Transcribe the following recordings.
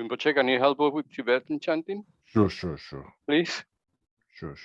Rinpoche, can you help us with Tibetan chanting? Sure. Please. Sure.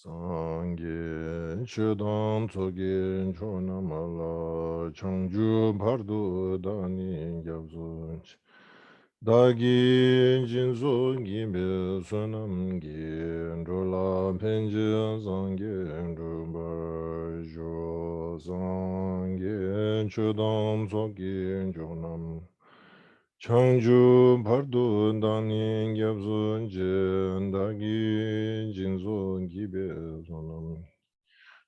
Sangye Chudam Tsogin Chonamala Changju Bardu Dani Gyabzunch Dagi Jinzu Gimbe Sunam Gendrola Penji Zangye Ndruba Jo Sangye Chudam Tsogin Chonam Changju Bardu Dani Gyabzunch Dagi Jinzu Gibe Sunam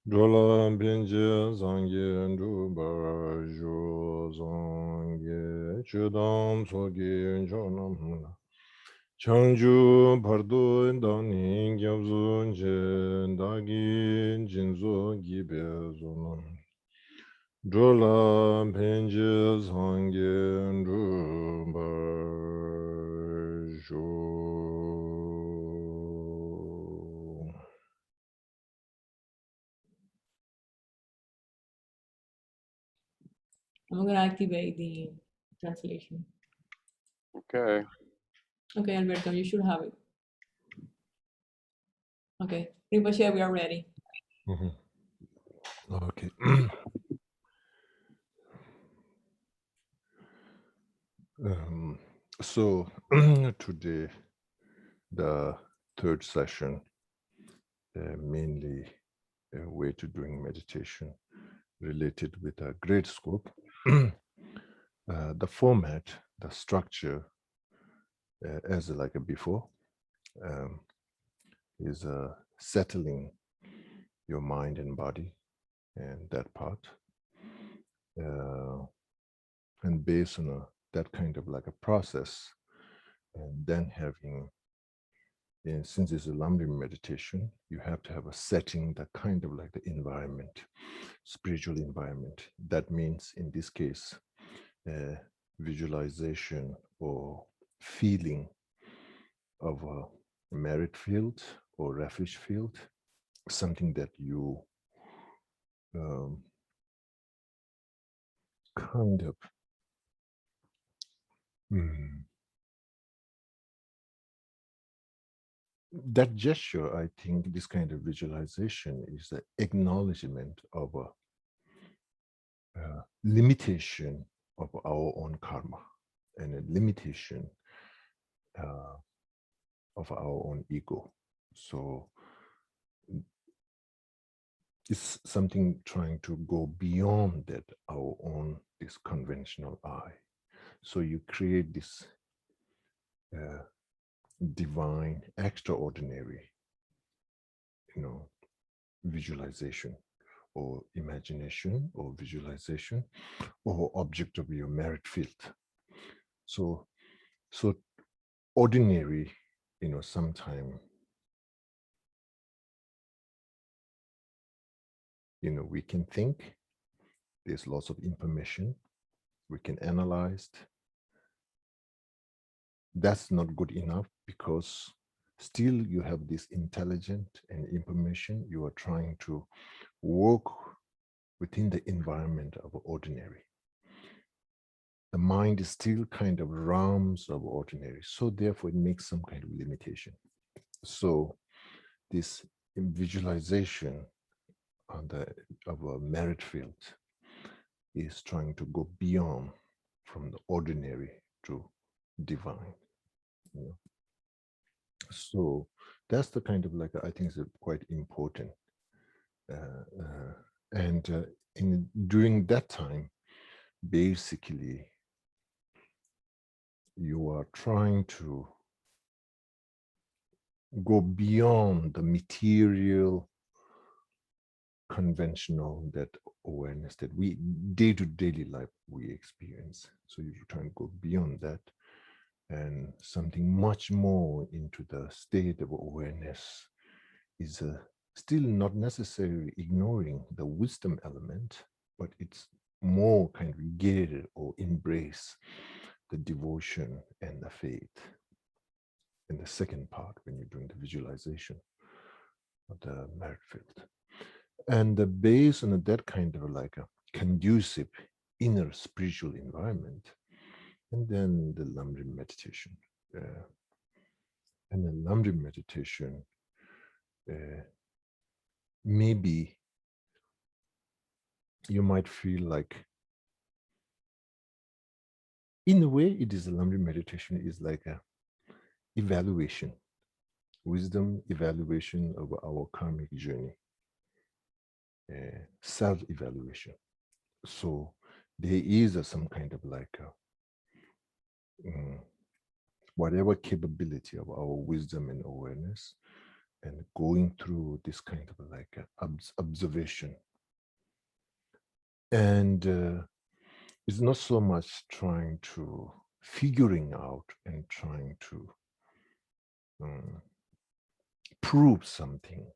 Drola Benje Zangye Druba Jo Zangye Chudam Sogi Jonam Changju Pardo Dani Gyabzun Je Dagi Jinzo Gibe Zonam Drola Benje Zangye Druba Jo. I'm going to activate the translation. Okay. Okay, Alberto, you should have it. Okay, Rinpoche, we are ready. Okay. So today, the third session, mainly a way to doing meditation related with a grade scope. The format, the structure, as like before, is settling your mind and body, and that part, and based on that kind of like a process, and then having, and since it's a Lamrin meditation, you have to have a setting that kind of like the environment, spiritual environment. That means in this case, visualization or feeling of a merit field or refuge field, something that you kind of that gesture, I think this kind of visualization is the acknowledgement of a limitation of our own karma and a limitation of our own ego. So it's something trying to go beyond that, our own, this conventional I. So you create this divine, extraordinary, visualization or imagination or visualization or object of your merit field. So ordinary, sometime, we can think, there's lots of information, we can analyze. That's not good enough because still you have this intelligent and information. You are trying to work within the environment of ordinary. The mind is still kind of realms of ordinary. So therefore it makes some kind of limitation. So this visualization of a merit field is trying to go beyond from the ordinary to divine. So that's the kind of I think is quite important. During that time, basically, you are trying to go beyond the material, conventional, that awareness that we day-to-day life we experience. So you're trying to go beyond that and something much more into the state of awareness is still not necessarily ignoring the wisdom element, but it's more kind of geared or embrace the devotion and the faith in the second part when you're doing the visualization of the merit field. And based on that kind of a conducive inner spiritual environment, and then the Lamrin meditation. And the Lamrin meditation, maybe you might feel like, in a way, it is a Lamrin meditation is like a evaluation, wisdom evaluation of our karmic journey, self-evaluation. So there is some kind of whatever capability of our wisdom and awareness, and going through this kind of observation. And it's not so much trying to figuring out and trying to prove something.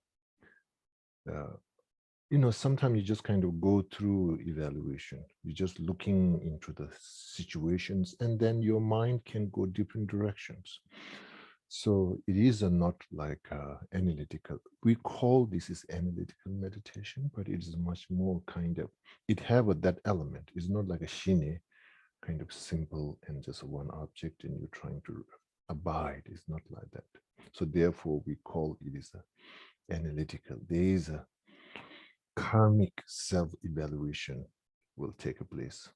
Sometimes you just kind of go through evaluation. You're just looking into the situations, and then your mind can go different directions. So it is not like analytical. We call this is analytical meditation, but it is much more kind of, it have that element. It's not like a shine, kind of simple and just one object and you're trying to abide. It's not like that. So therefore we call it is analytical. There is a karmic self-evaluation will take place.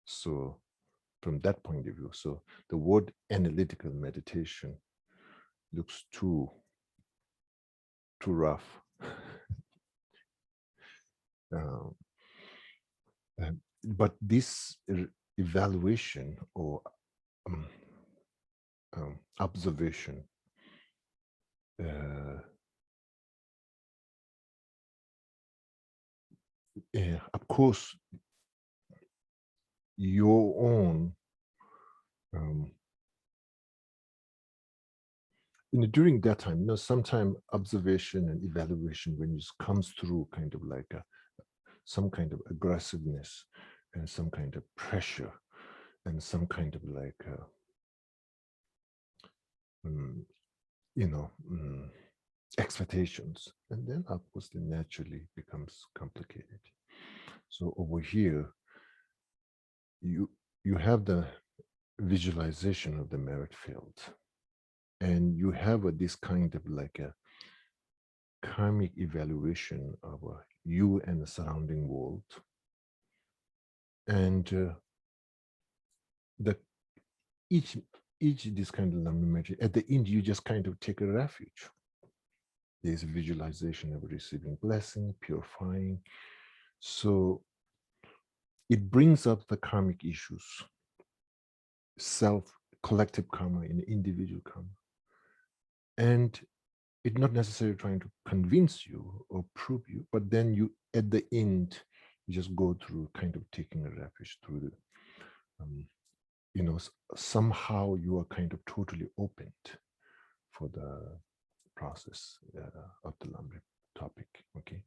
So from that point of view, so the word analytical meditation looks too rough. But this evaluation or observation of course, your own during that time, sometimes observation and evaluation when it comes through kind of like some kind of aggressiveness and some kind of pressure and some kind of expectations, and then of course it naturally becomes complicated. So over here, you have the visualization of the merit field, and you have this kind of like a karmic evaluation of you and the surrounding world, and the each this kind of Lamrin meditation, at the end you just kind of take a refuge. There's visualization of receiving blessing, purifying. So it brings up the karmic issues, self, collective karma, and individual karma. And it's not necessarily trying to convince you or prove you, but then you, at the end, you just go through kind of taking a refuge through the, somehow you are kind of totally opened for the process of the Lamrin topic. Okay.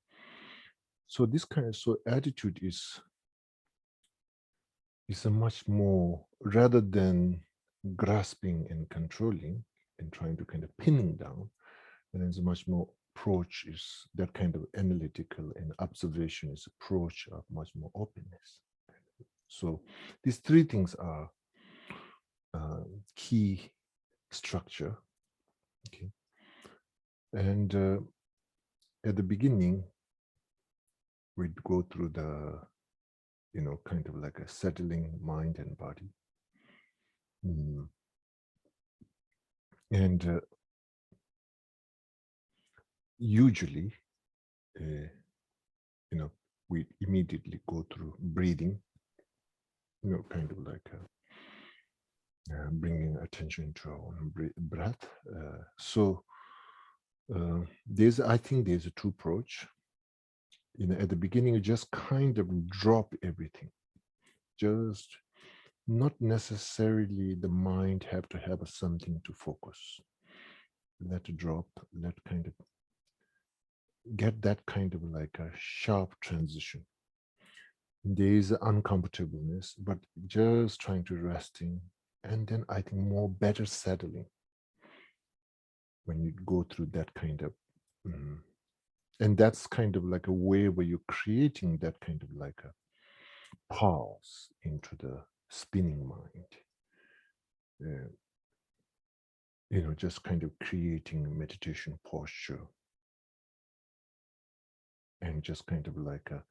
So this kind of attitude is a much more, rather than grasping and controlling and trying to kind of pinning down, and it's much more approach is that kind of analytical and observationist approach of much more openness. So these three things are key structure. Okay. And at the beginning, we'd go through the, kind of like a settling mind and body. And usually, we immediately go through breathing, kind of like bringing attention to our own breath. So I think there's a two approach. At the beginning, you just kind of drop everything. Just not necessarily the mind have to have something to focus. Let it drop, let kind of get that kind of like a sharp transition. There is uncomfortableness, but just trying to resting, and then I think more better settling when you go through that kind of, and that's kind of like a way where you're creating that kind of like a pause into the spinning mind. Just kind of creating a meditation posture and just kind of like a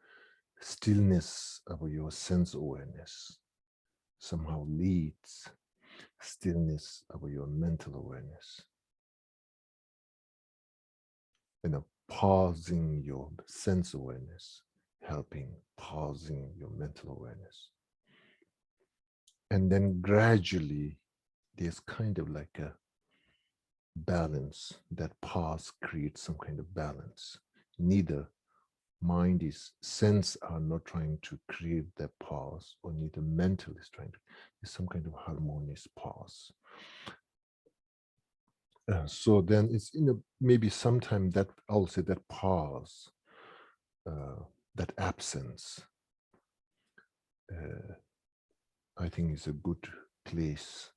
stillness of your sense awareness somehow leads stillness of your mental awareness. Pausing your sense awareness, helping pausing your mental awareness. And then gradually, there's kind of like a balance. That pause creates some kind of balance. Neither mind is sense are not trying to create that pause, or neither mental is trying to. There's some kind of harmonious pause. So then it's maybe sometime that I'll say that pause, that absence, I think is a good place,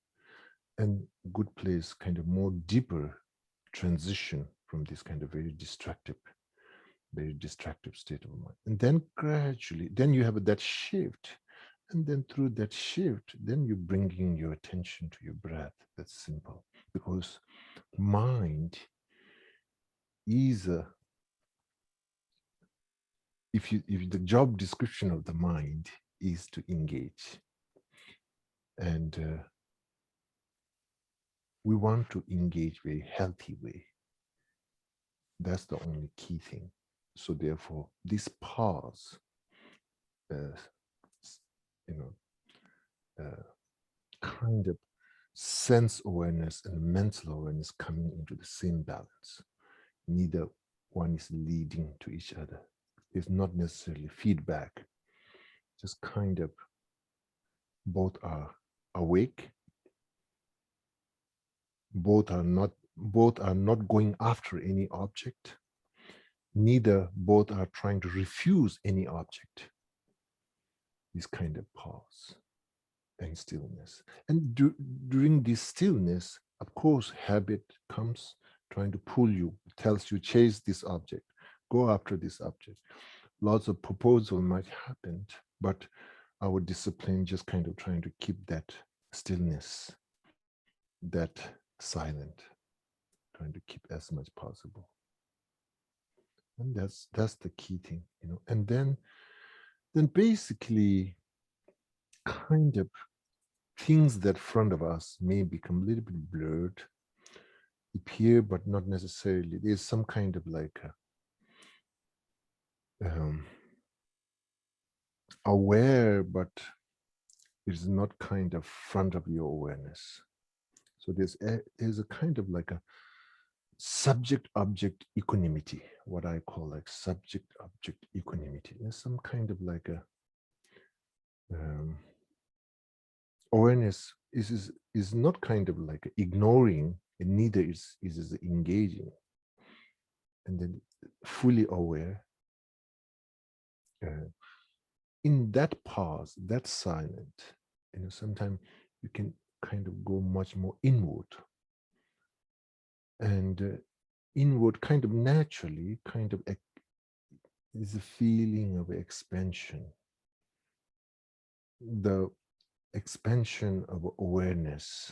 and good place kind of more deeper transition from this kind of very distractive state of mind. And then gradually, then you have that shift. And then through that shift, then you're bringing your attention to your breath. That's simple. Because mind is if the job description of the mind is to engage. And we want to engage very healthy way. That's the only key thing. So therefore, this pause, kind of sense awareness and mental awareness coming into the same balance. Neither one is leading to each other. It's not necessarily feedback. Just kind of both are awake. Both are not going after any object. Neither both are trying to refuse any object. This kind of pause and stillness. And during this stillness, of course, habit comes trying to pull you, tells you, chase this object, go after this object. Lots of proposal might happen, but our discipline just kind of trying to keep that stillness, that silent, trying to keep as much possible. And that's the key thing, you know. And then basically kind of things that front of us may become a little bit blurred, appear, but not necessarily. There's some kind of like aware, but it's not kind of front of your awareness. So there's a kind of like a subject-object equanimity, what I call like subject-object equanimity. There's some kind of like a awareness is not kind of like ignoring, and neither is engaging, and then fully aware. In that pause, that silent, you know, sometimes you can kind of go much more inward, and inward kind of naturally kind of is a feeling of expansion, the expansion of awareness.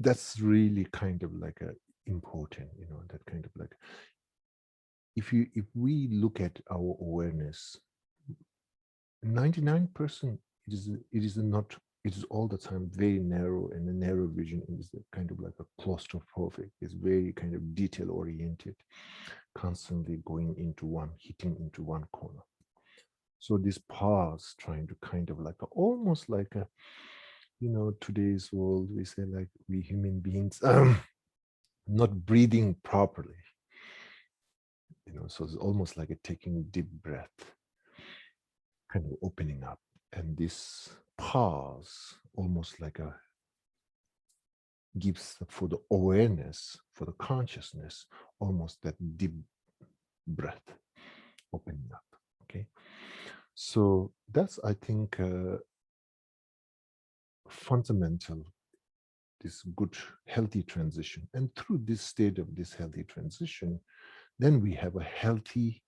That's really kind of like a important, you know, that kind of like, if we look at our awareness, 99% it is all the time very narrow, and the narrow vision is kind of like a claustrophobic. It's very kind of detail oriented, constantly going into hitting into one corner. So this pause, trying to kind of like almost like a, you know, today's world, we say like we human beings not breathing properly, you know, so it's almost like a taking a deep breath, kind of opening up, and this pause almost like a gives for the awareness, for the consciousness, almost that deep breath opening up. Okay, so that's, I think, fundamental, this good healthy transition. And through this state of this healthy transition, then we have a healthy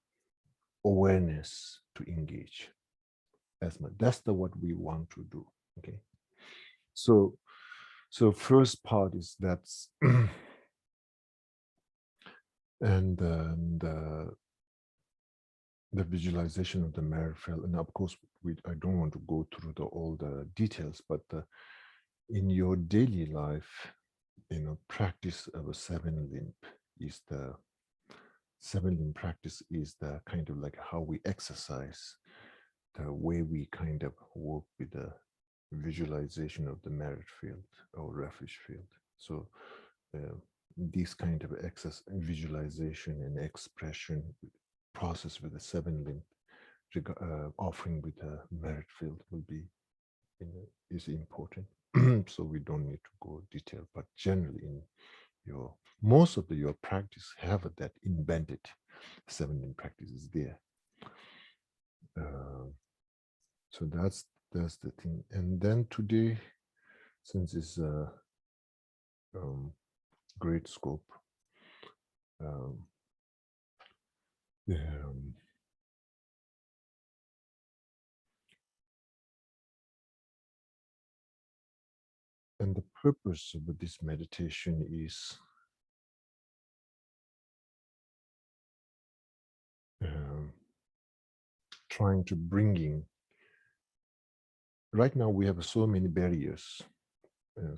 awareness to engage. That's what we want to do. Okay, so first part is that's and then the visualization of the merit field. And of course, I don't want to go through all the details, but in your daily life, you know, practice of a seven limb is the practice is the kind of like how we exercise, the way we kind of work with the visualization of the merit field or refuge field. So this kind of visualization and expression process with the seven limb offering with the merit field will be, you know, is important. So we don't need to go detail, but generally in most of your practice have that embedded seven limb practice is there. So that's the thing. And then today, since it's a great scope, and the purpose of this meditation is trying to bring in. Right now we have so many barriers, you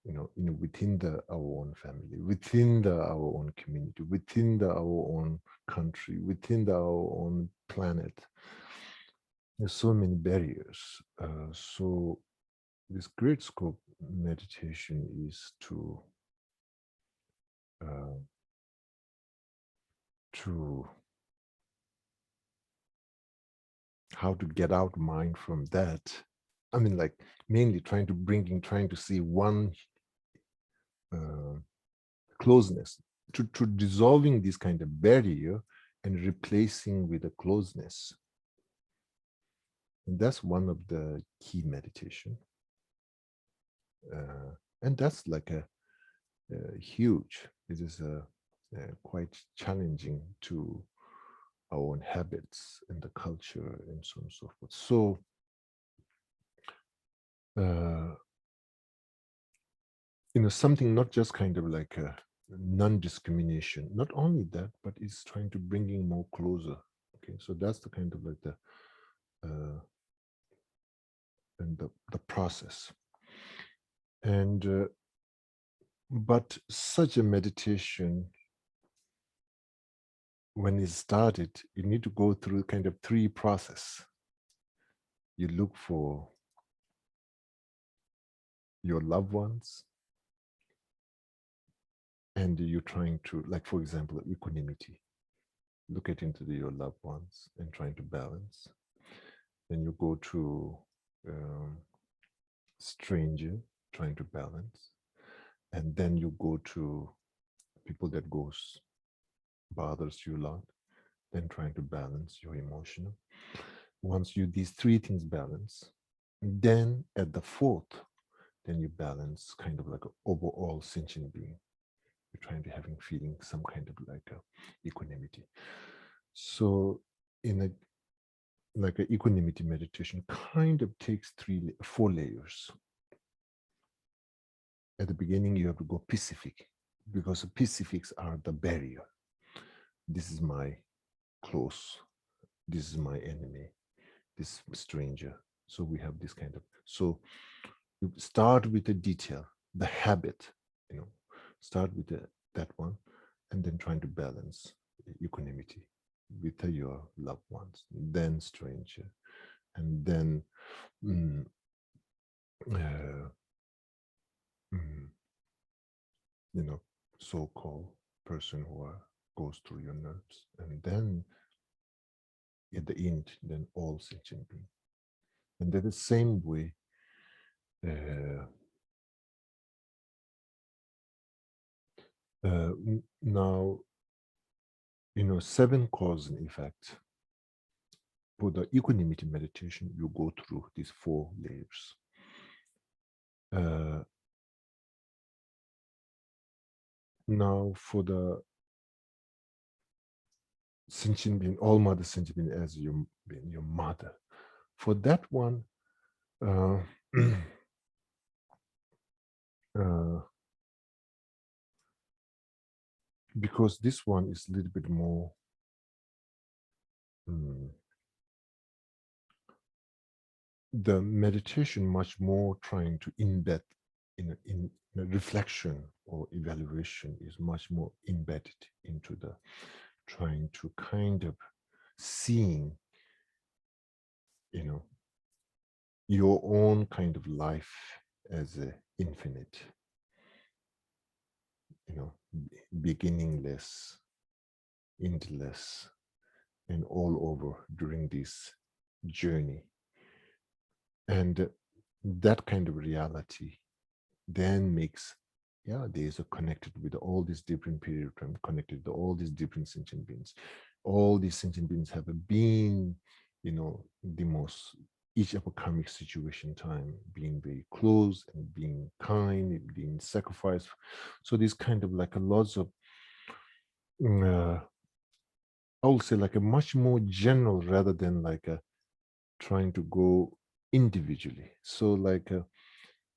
know, within our own family, within our own community, within our own country, within our own planet. There's so many barriers. So this great scope meditation is to how to get out mind from that. I mean, like mainly trying to see one closeness, to dissolving this kind of barrier and replacing with a closeness. And that's one of the key meditation. And that's like a huge, it is quite challenging to our own habits and the culture and so on and so forth. So something not just kind of like a non-discrimination. Not only that, but it's trying to bringing more closer. Okay, so that's the kind of like the and the process. And but such a meditation, when it started, you need to go through kind of three process. You look for your loved ones, and you're trying to, like, for example, equanimity. Look at into your loved ones and trying to balance. Then you go to stranger, trying to balance. And then you go to people that bothers you a lot, then trying to balance your emotional. Once you these three things balance, then at the fourth, then you balance kind of like an overall sentient being. You're trying to having feeling some kind of like a equanimity. So in a like an equanimity meditation kind of takes 4 layers. At the beginning, you have to go specific, because the specifics are the barrier. This is my close, this is my enemy, this stranger. So we have this kind of, so you start with the detail, the habit, start with that one, and then trying to balance equanimity with your loved ones, then stranger, and then so-called person who goes through your nerves, and then at the end, then all sentient being. And in the same way, now, 7 cause and effect. For the equanimity meditation, you go through these 4 layers. Now, for the sentient being, all mother sentient being as your mother, for that one, because this one is a little bit more the meditation much more trying to embed in reflection or evaluation is much more embedded into the trying to kind of seeing your own kind of life as a infinite, beginningless, endless, and all over during this journey. And that kind of reality then makes, there's a connected with all these different period of time, connected to all these different sentient beings. All these sentient beings have been, the most, each karmic situation time, being very close and being kind, being sacrificed. So this kind of like a lots of, I would say like a much more general rather than like a trying to go individually. So like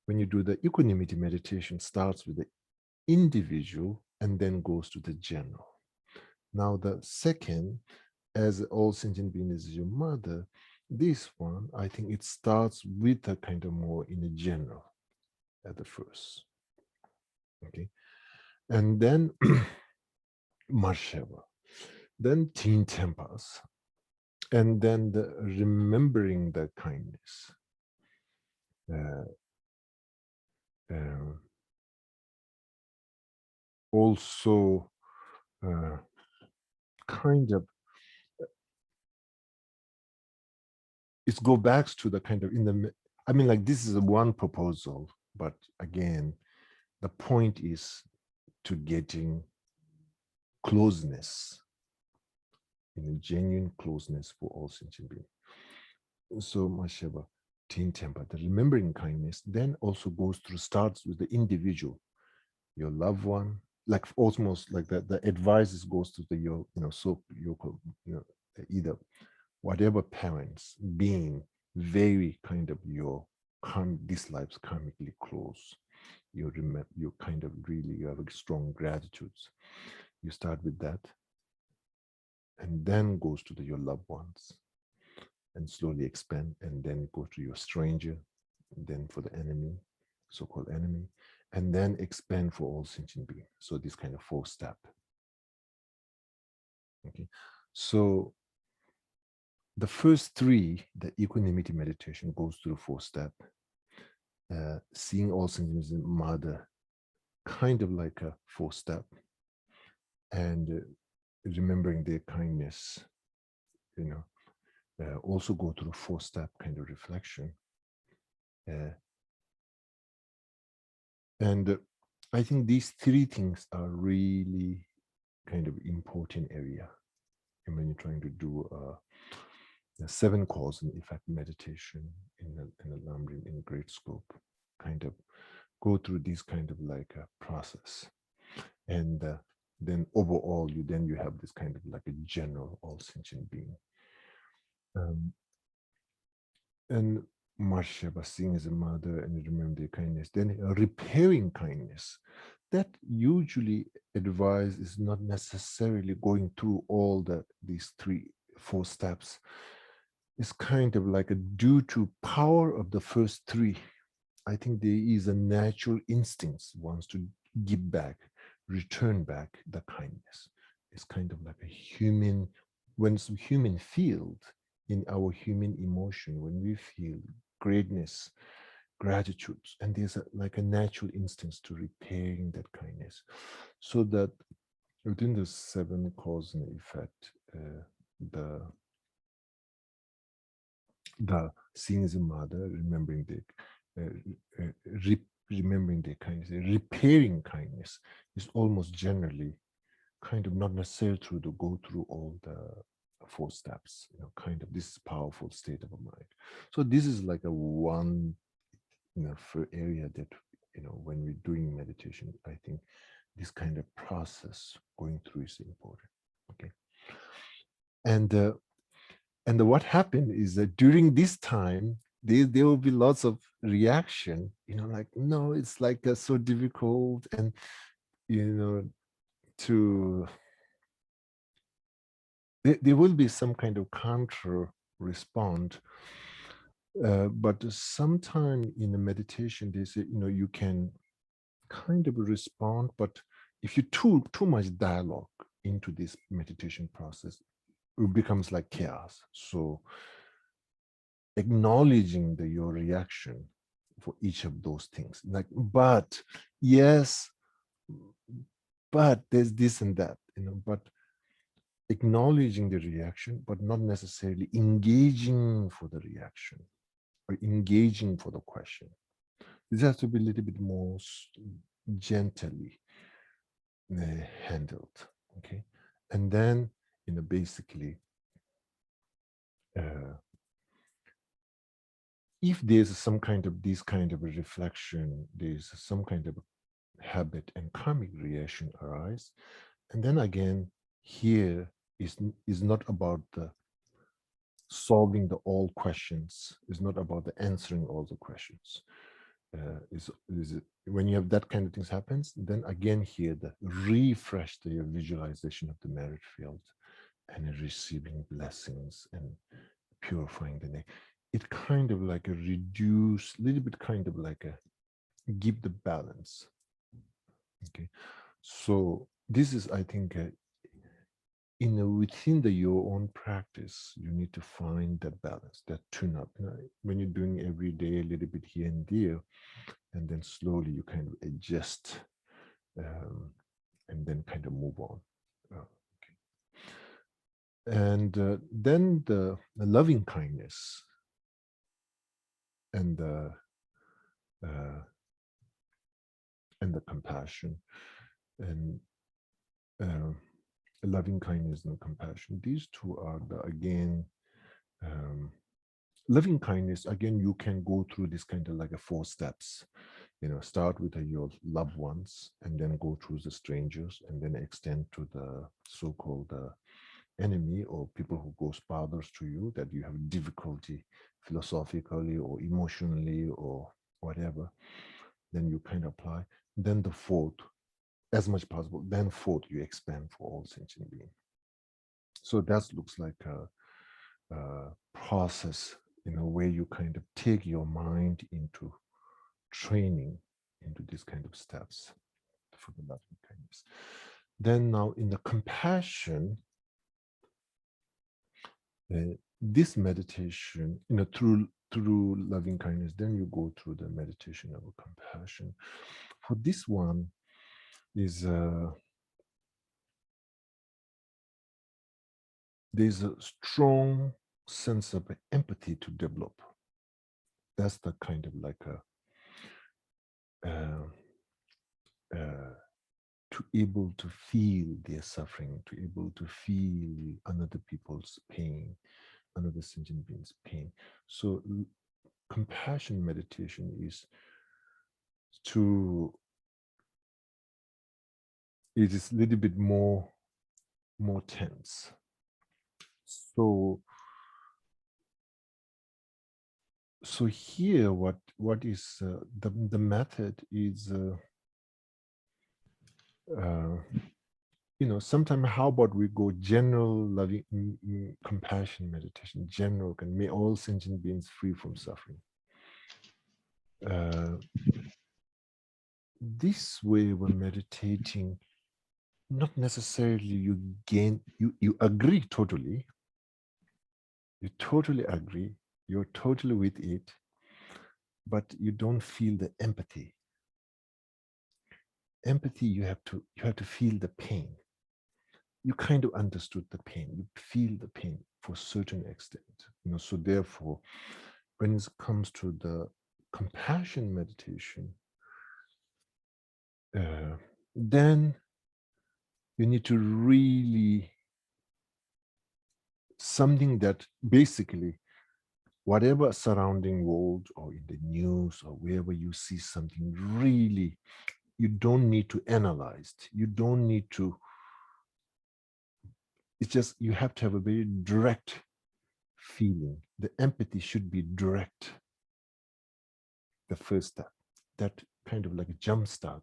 when you do the equanimity meditation, starts with the individual and then goes to the general. Now the second, as all sentient being is your mother, this one, I think it starts with a kind of more in a general at the first. Okay. And then Marsheva, then teen tempers, and then the remembering the kindness. Also kind of it go back to the kind of like this is one proposal, but again, the point is to getting closeness, genuine closeness for all sentient beings. So Masheva, teen temper, the remembering kindness then also starts with the individual, your loved one, like almost like that. The advice goes to the either whatever parents being very kind of your this life's karmically close. You remember, you kind of really, you have a strong gratitudes. You start with that, and then goes to your loved ones, and slowly expand, and then go to your stranger, then for the enemy, so-called enemy, and then expand for all sentient beings. So this kind of 4-step. Okay, so the first 3, the equanimity meditation, goes through 4-step. Seeing all sentient beings, mother, kind of like a 4-step, and remembering their kindness, also go through 4-step kind of reflection. And I think these 3 things are really kind of important area. And when you're trying to do a 7 cause and effect meditation in a Lamrin, in great scope, kind of go through this kind of like a process. And then overall, you have this kind of like a general all sentient being. And Marshaba, seeing as a mother and remember their kindness, then repairing kindness. That usually advice is not necessarily going through all these 4 steps. It's kind of like a due to power of the first 3. I think there is a natural instinct wants to give back, return back the kindness. It's kind of like a human, when it's human field, in our human emotion, when we feel greatness, gratitude, and there's like a natural instinct to repairing that kindness. So that within the 7 cause and effect, the seeing as a mother, remembering remembering their kindness, repairing kindness is almost generally kind of not necessarily to go through all the 4 steps, kind of this powerful state of mind. So this is like a one, for area that, when we're doing meditation, I think this kind of process going through is important. Okay. And what happened is that during this time, there will be lots of reaction, like, no, it's like so difficult, and, there will be some kind of counter response. But sometime in the meditation, they say, you can kind of respond, but if you too much dialogue into this meditation process, it becomes like chaos. So acknowledging your reaction for each of those things, like, but yes, but there's this and that, but acknowledging the reaction, but not necessarily engaging for the reaction or engaging for the question. This has to be a little bit more gently handled, okay? And then, basically, if there's some kind of this kind of a reflection, there's some kind of habit and karmic reaction arise, and then again, here is not about the solving all questions, is not about the answering all the questions. When you have that kind of things happens, then again here the refresh the visualization of the merit field and receiving blessings and purifying the neck. It kind of like a reduce, little bit kind of like a give the balance. Okay, so this is, I think, within your own practice, you need to find that balance, that tune up. When you're doing every day a little bit here and there, and then slowly you kind of adjust, and then kind of move on. Okay. And then the loving kindness and the compassion, and loving kindness and compassion. These 2 are again, loving kindness. Again, you can go through this kind of like a 4 steps. Start with your loved ones, and then go through the strangers, and then extend to the so-called enemy or people who goes bothers to you, that you have difficulty philosophically or emotionally or whatever, then you kind of apply. Then the fourth, as much possible, then fourth, you expand for all sentient beings. So that looks like a process in a way you kind of take your mind into training into these kind of steps for the loving kindness. Then now in the compassion, this meditation, through loving kindness, then you go through the meditation of compassion. For this one is there's a strong sense of empathy to develop. That's the kind of like to able to feel their suffering, to able to feel another people's pain, another sentient being's pain. So compassion meditation is it is a little bit more tense. So here, what is the method is, sometimes how about we go general loving compassion meditation, general, can may all sentient beings free from suffering. This way, when meditating, not necessarily you gain, you agree totally. You totally agree. You're totally with it, but you don't feel the empathy. Empathy, you have to feel the pain. You kind of understood the pain. You feel the pain for a certain extent. So therefore, when it comes to the compassion meditation, then you need to really something that basically whatever surrounding world or in the news or wherever you see something, really, you don't need to analyze it. You don't need to, it's just you have to have a very direct feeling. The empathy should be direct. The first step, that kind of like a jump start.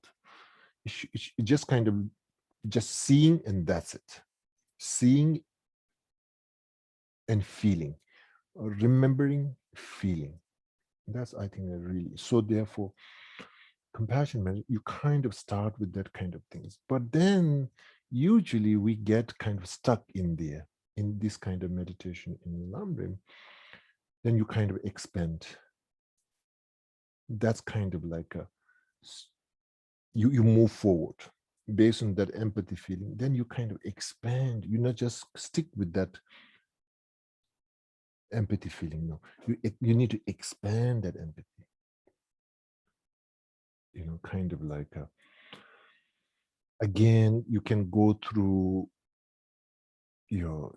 It just kind of just seeing, and that's it. Seeing and feeling, remembering, feeling. That's, I think, really. So therefore, compassion, you kind of start with that kind of things. But then usually we get kind of stuck in there, in this kind of meditation in Lamrin. Then you kind of expand. That's kind of like you move forward based on that empathy feeling. Then you kind of expand. You not just stick with that empathy feeling. No, you need to expand that empathy. Kind of like again, you can go through your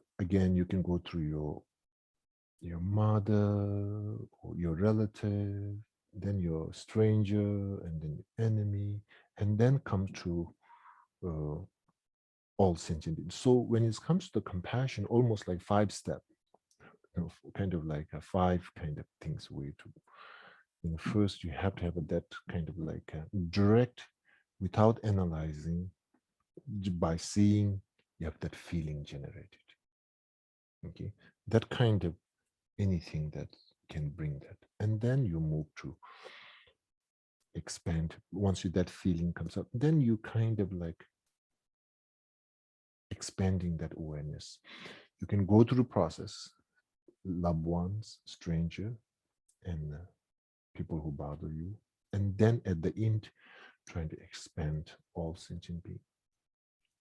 mother or your relative, then your stranger, and then your enemy, and then come to all sentient beings. So when it comes to the compassion, almost like 5 steps, kind of like a 5 kind of things way to. First, you have to have that kind of like direct, without analyzing, by seeing, you have that feeling generated. Okay, that kind of anything that can bring that, and then you move to expand. Once that feeling comes up, then you kind of like expanding that awareness. You can go through the process, loved ones, stranger, and people who bother you, and then at the end, trying to expand all sentient beings.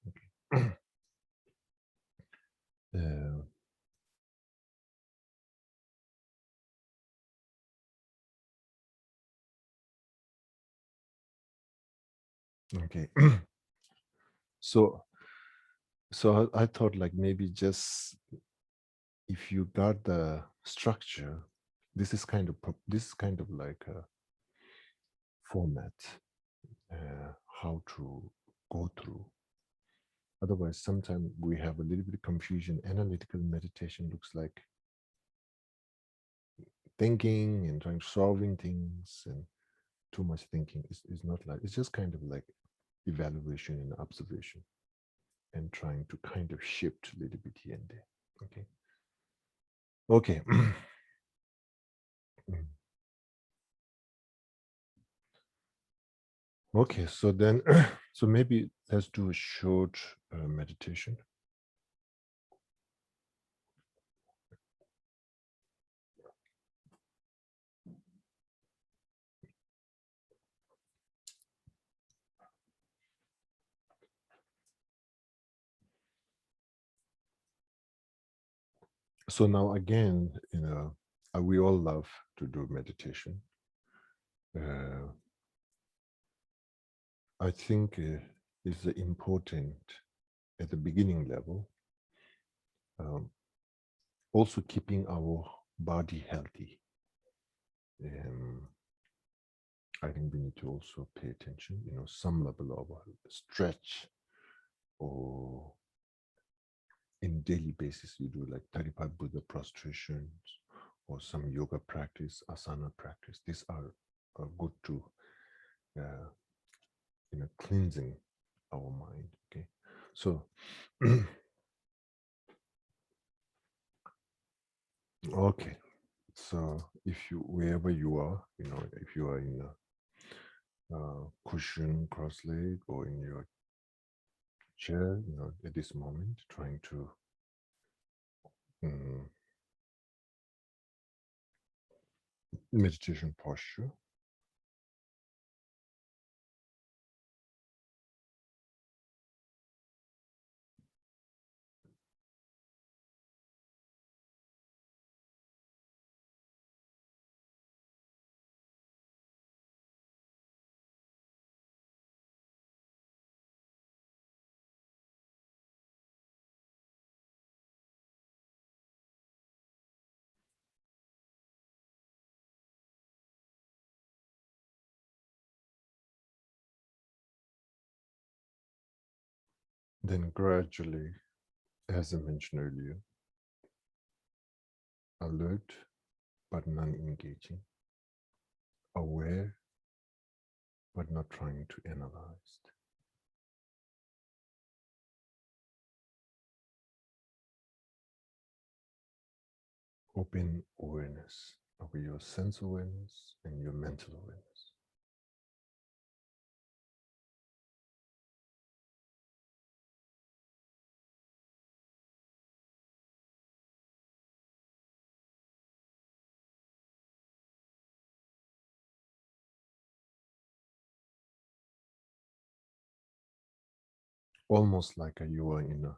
Okay. Okay. So I thought like maybe just if you got the structure, this is kind of like a format, how to go through. Otherwise, sometimes we have a little bit of confusion. Analytical meditation looks like thinking and trying to solving things, and too much thinking is not like, it's just kind of like evaluation and observation and trying to kind of shift a little bit here and there. Okay. Okay, so then, so maybe let's do a short meditation. So now again, we all love to do meditation. I think it's important at the beginning level, also keeping our body healthy. I think we need to also pay attention, some level of stretch, or in daily basis, you do like 35 Buddha prostrations or some yoga practice, asana practice. These are good to, cleansing our mind. Okay, so okay, so if you, wherever you are, if you are in a cushion, cross leg, or in your chair, at this moment, trying to meditation posture. Then gradually, as I mentioned earlier, alert but non-engaging, aware but not trying to analyze. Open awareness of your sense awareness and your mental awareness. Almost like you are in a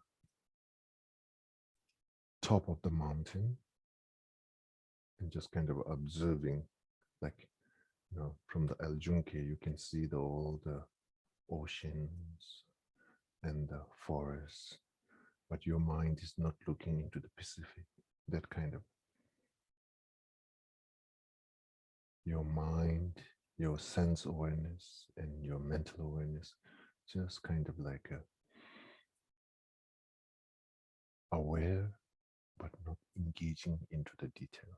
top of the mountain and just kind of observing, like, from the Aljunke, you can see all the oceans and the forests, but your mind is not looking into the Pacific. That kind of, your mind, your sense awareness and your mental awareness, just kind of like aware, but not engaging into the detail.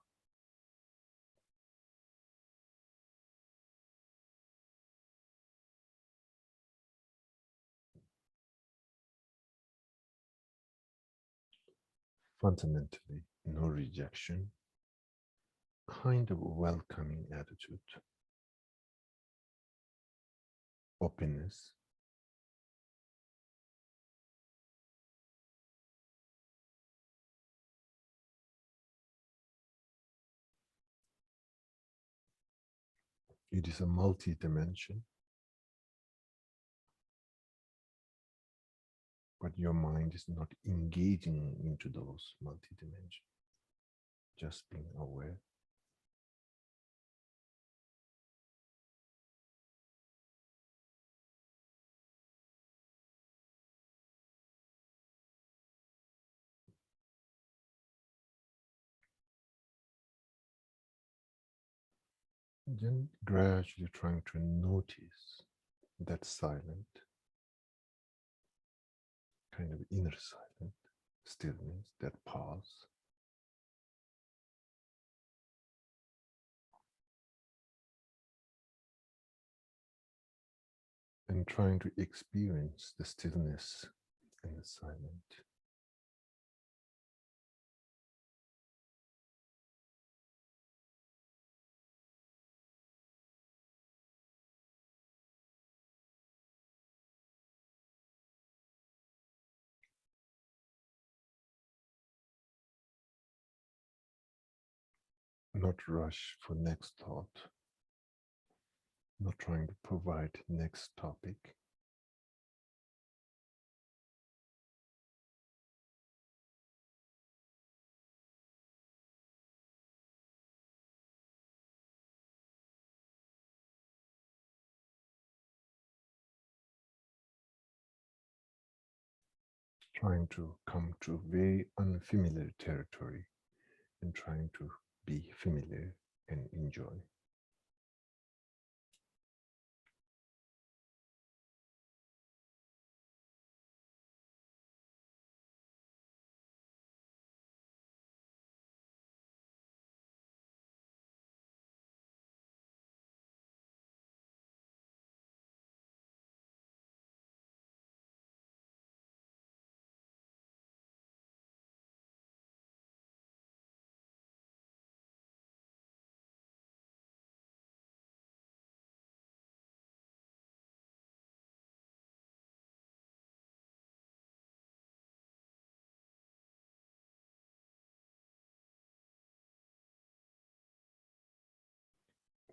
Fundamentally, no rejection, kind of welcoming attitude, openness. It is a multi-dimension, but your mind is not engaging into those multi-dimensions, just being aware. Then gradually trying to notice that silent, kind of inner silence, stillness, that pause. And trying to experience the stillness and the silence. Not rush for next thought, not trying to provide next topic. Trying to come to very unfamiliar territory and trying to be familiar and enjoy.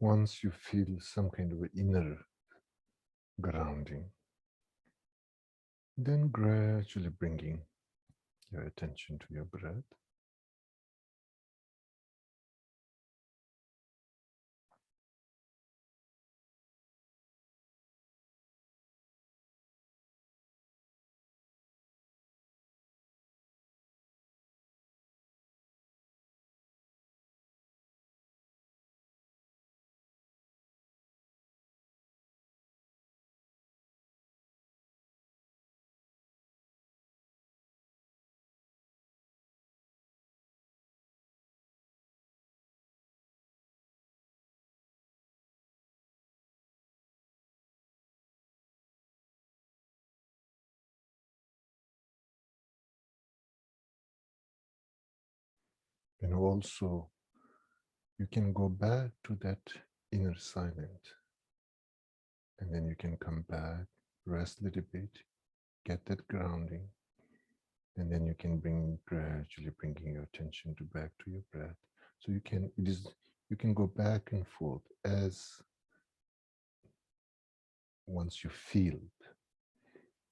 Once you feel some kind of inner grounding, then gradually bringing your attention to your breath. And also, you can go back to that inner silence. And then you can come back, rest a little bit, get that grounding. And then you can gradually bringing your attention back to your breath. So you can go back and forth as once you feel it.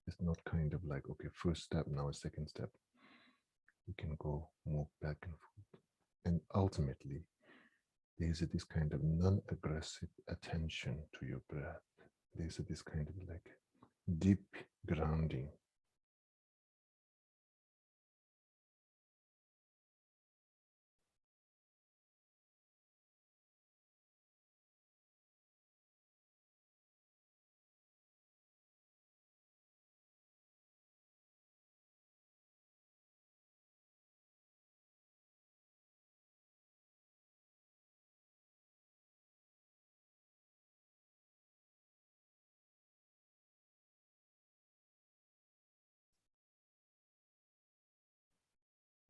It's not kind of like, okay, first step, now a second step. You can go move back and forth. And ultimately, there's this kind of non-aggressive attention to your breath. There's this kind of like deep grounding.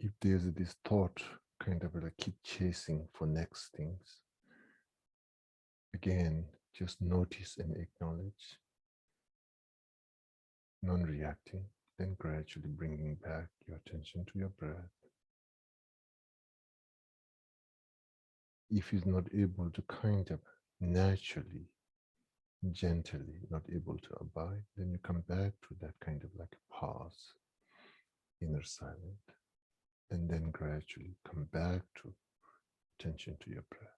If there's this thought kind of like keep chasing for next things, again, just notice and acknowledge, non-reacting, then gradually bringing back your attention to your breath. If you're not able to kind of naturally, gently, not able to abide, then you come back to that kind of like pause, inner silence, and then gradually come back to attention to your breath.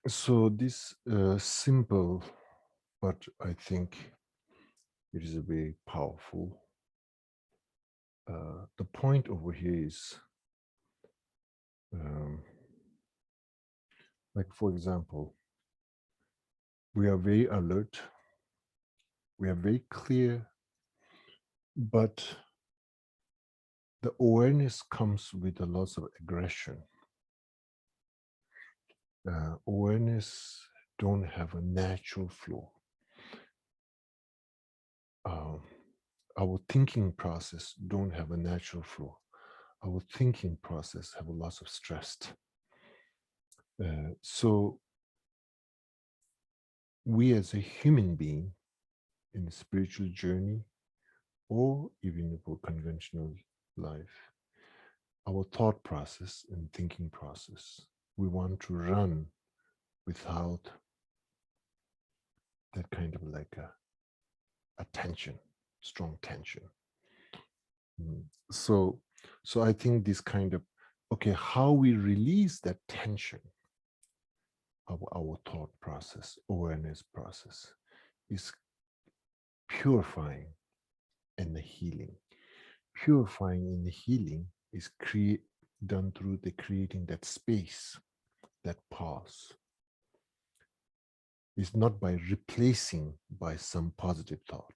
So this simple, but I think it is very powerful. The point over here is, like for example, we are very alert, we are very clear, but the awareness comes with a lot of aggression. Awareness don't have a natural flow. Our thinking process don't have a natural flow. Our thinking process have a lot of stress. So we as a human being in a spiritual journey, or even for conventional life, our thought process and thinking process, we want to run without that kind of like a tension, strong tension. So I think this kind of, okay, how we release that tension of our thought process, awareness process, is purifying and the healing. Purifying and the healing is done through the creating that space, that pause. It's not by replacing by some positive thought.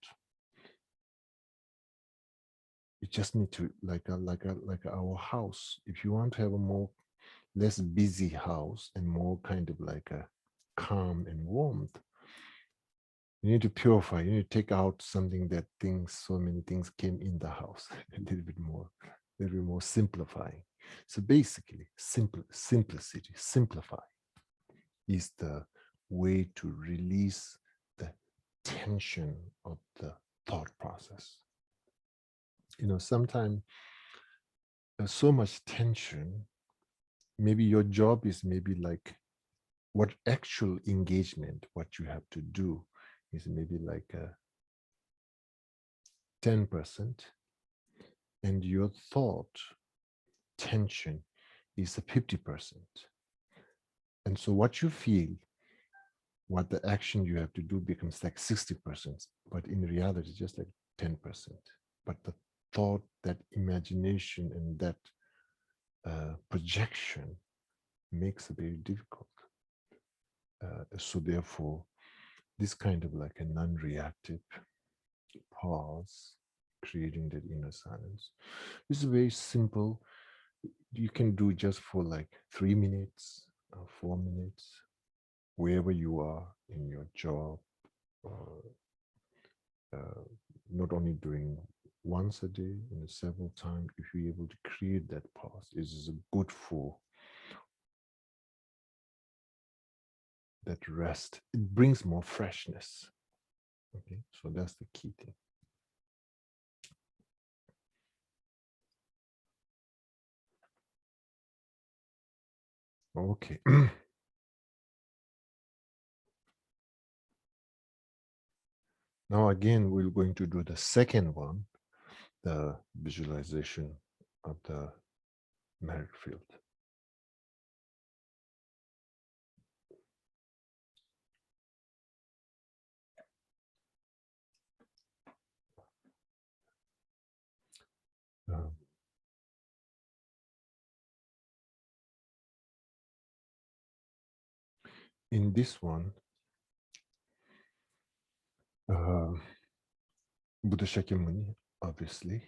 You just need to, like our house. If you want to have a less busy house and more kind of like a calm and warmth, you need to purify. You need to take out something that so many things came in the house. A little bit more simplifying. So basically, simplicity, simplify is the way to release the tension of the thought process. You know, sometimes there's so much tension. Maybe your job is maybe like what actual engagement, what you have to do is maybe like 10%, and your thought tension is 50%. And so what you feel, what the action you have to do becomes like 60%, but in reality, just like 10%. But the thought, that imagination, and that projection makes it very difficult. So therefore, this kind of like a non-reactive pause, creating that inner silence, this is very simple. You can do just for like 3 minutes or 4 minutes, wherever you are in your job, not only doing once a day and several times. If you're able to create that pause, it is good for that rest. It brings more freshness. Okay, so that's the key thing. Okay. Now again, we're going to do the second one, the visualization of the merit field. In this one, Buddha Shakyamuni, obviously,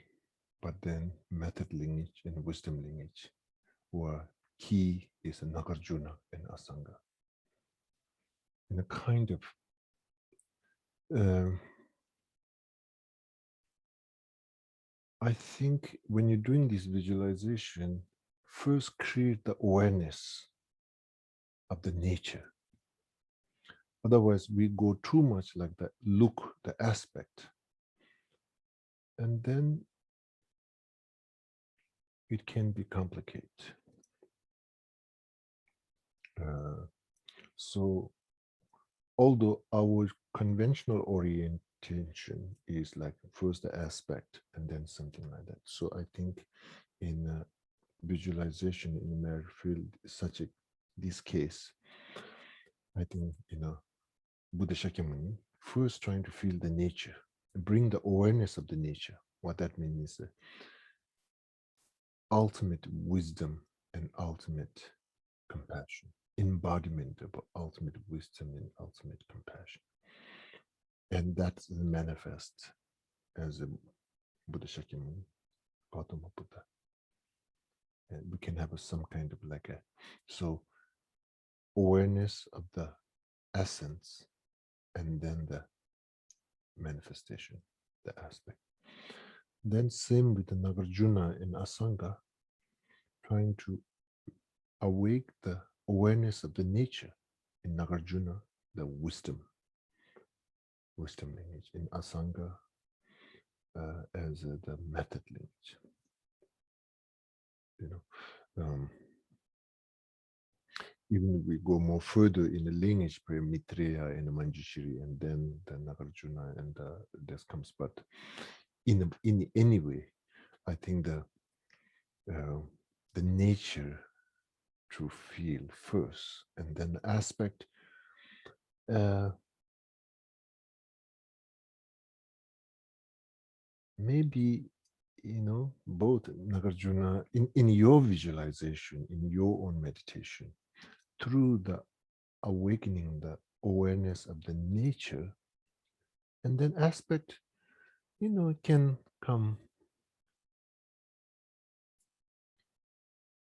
but then method lineage and wisdom lineage, where key is Nagarjuna and Asanga. In a kind of I think when you're doing this visualization, first create the awareness of the nature. Otherwise, we go too much like that, look, the aspect, and then it can be complicated. So, although our conventional orientation is like first the aspect and then something like that. So I think in visualization in the merit field, this case, I think, Buddha Shakyamuni first trying to feel the nature, bring the awareness of the nature. What that means is ultimate wisdom and ultimate compassion, embodiment of ultimate wisdom and ultimate compassion. And that's manifest as a Buddha Shakyamuni, Gautama Buddha. And we can have some kind of so awareness of the essence and then the manifestation, the aspect. Then same with the Nagarjuna and Asanga, trying to awake the awareness of the nature. In Nagarjuna, the wisdom lineage. In Asanga, as the method lineage. Even if we go more further in the lineage, Maitreya and Manjushri, and then the Nagarjuna, and this comes. But in any way, I think the nature to feel first, and then the aspect. Maybe both Nagarjuna in your visualization, in your own meditation, through the awakening, the awareness of the nature, and then aspect, it can come,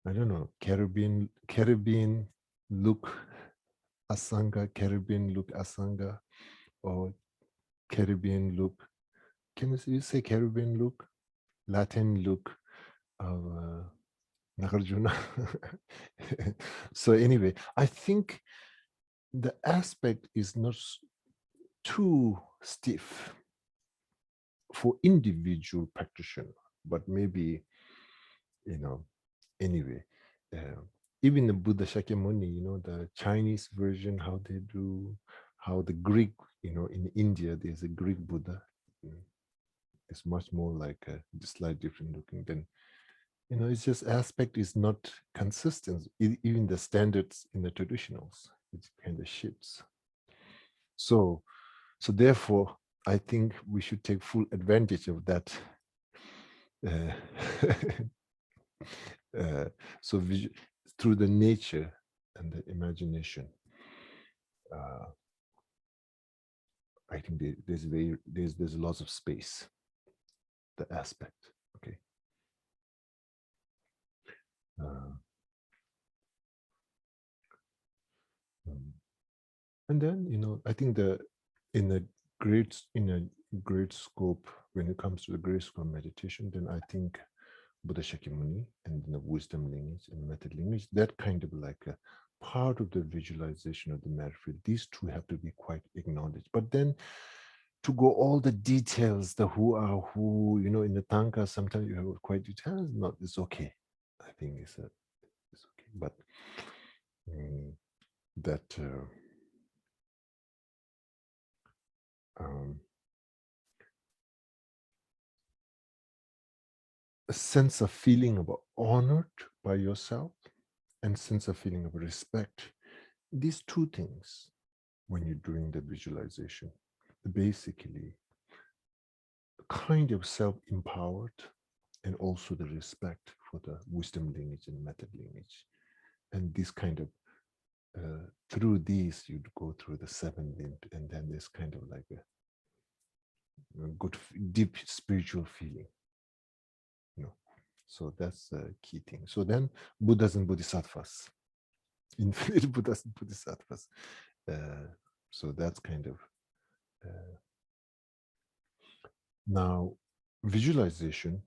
I don't know, Caribbean look Asanga, Caribbean look Asanga, or Caribbean look, can you say Caribbean look, Latin look of Nagarjuna? So anyway, I think the aspect is not too stiff for individual practitioner, but maybe, anyway, even the Buddha Shakyamuni, the Chinese version, how they do, how the Greek, in India, there's a Greek Buddha. It's much more like a slightly different looking than, it's just aspect is not consistent. Even the standards in the traditionals, it kind of shifts. So therefore, I think we should take full advantage of that. So through the nature and the imagination, I think there's lots of space. The aspect, okay. And then I think in a great scope, when it comes to the great scope meditation, then I think Buddha Shakyamuni and the wisdom lineage and method lineage, that kind of like a part of the visualization of the matter field, these two have to be quite acknowledged. But then to go all the details, the who are who, in the Tanka, sometimes you have quite details. Not, it's okay. I think it's okay. But that a sense of feeling of honored by yourself and sense of feeling of respect. These two things, when you're doing the visualization, basically kind of self-empowered, and also the respect for the wisdom lineage and method lineage. And this kind of, through these, you'd go through the seven limb, and then there's kind of like a good, deep spiritual feeling. So that's the key thing. So then Buddhas and Bodhisattvas, infinite Buddhas and Bodhisattvas. So that's kind of, now visualization.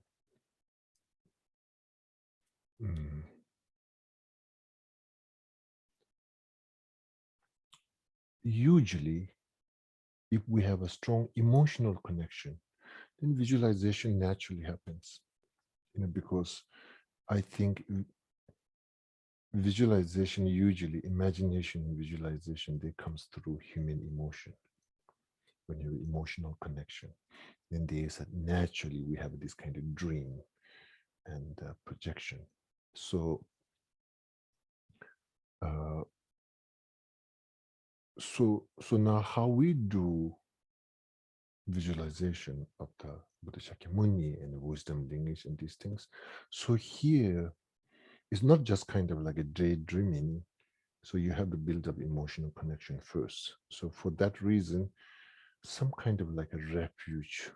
Usually, if we have a strong emotional connection, then visualization naturally happens. Because I think visualization, usually imagination and visualization, they comes through human emotion. When you have emotional connection, then there's naturally we have this kind of dream and projection. So So now how we do visualization of the Buddha Shakyamuni and the wisdom lineage and these things. So here it's not just kind of like a daydreaming. So you have to build up emotional connection first. So for that reason, some kind of like a refuge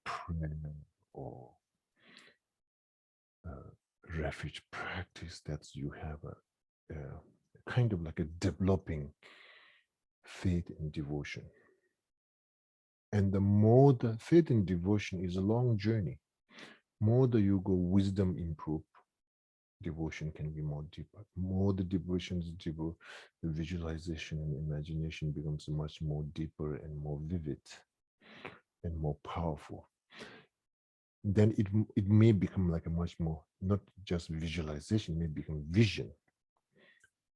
prayer or refuge practice that you have a kind of like a developing faith and devotion. And the more the faith and devotion is a long journey, more the you go, wisdom improve, devotion can be more deeper. More the devotion is deeper, the visualization and imagination becomes much more deeper and more vivid and more powerful. Then it may become like a much more, not just visualization, it may become vision.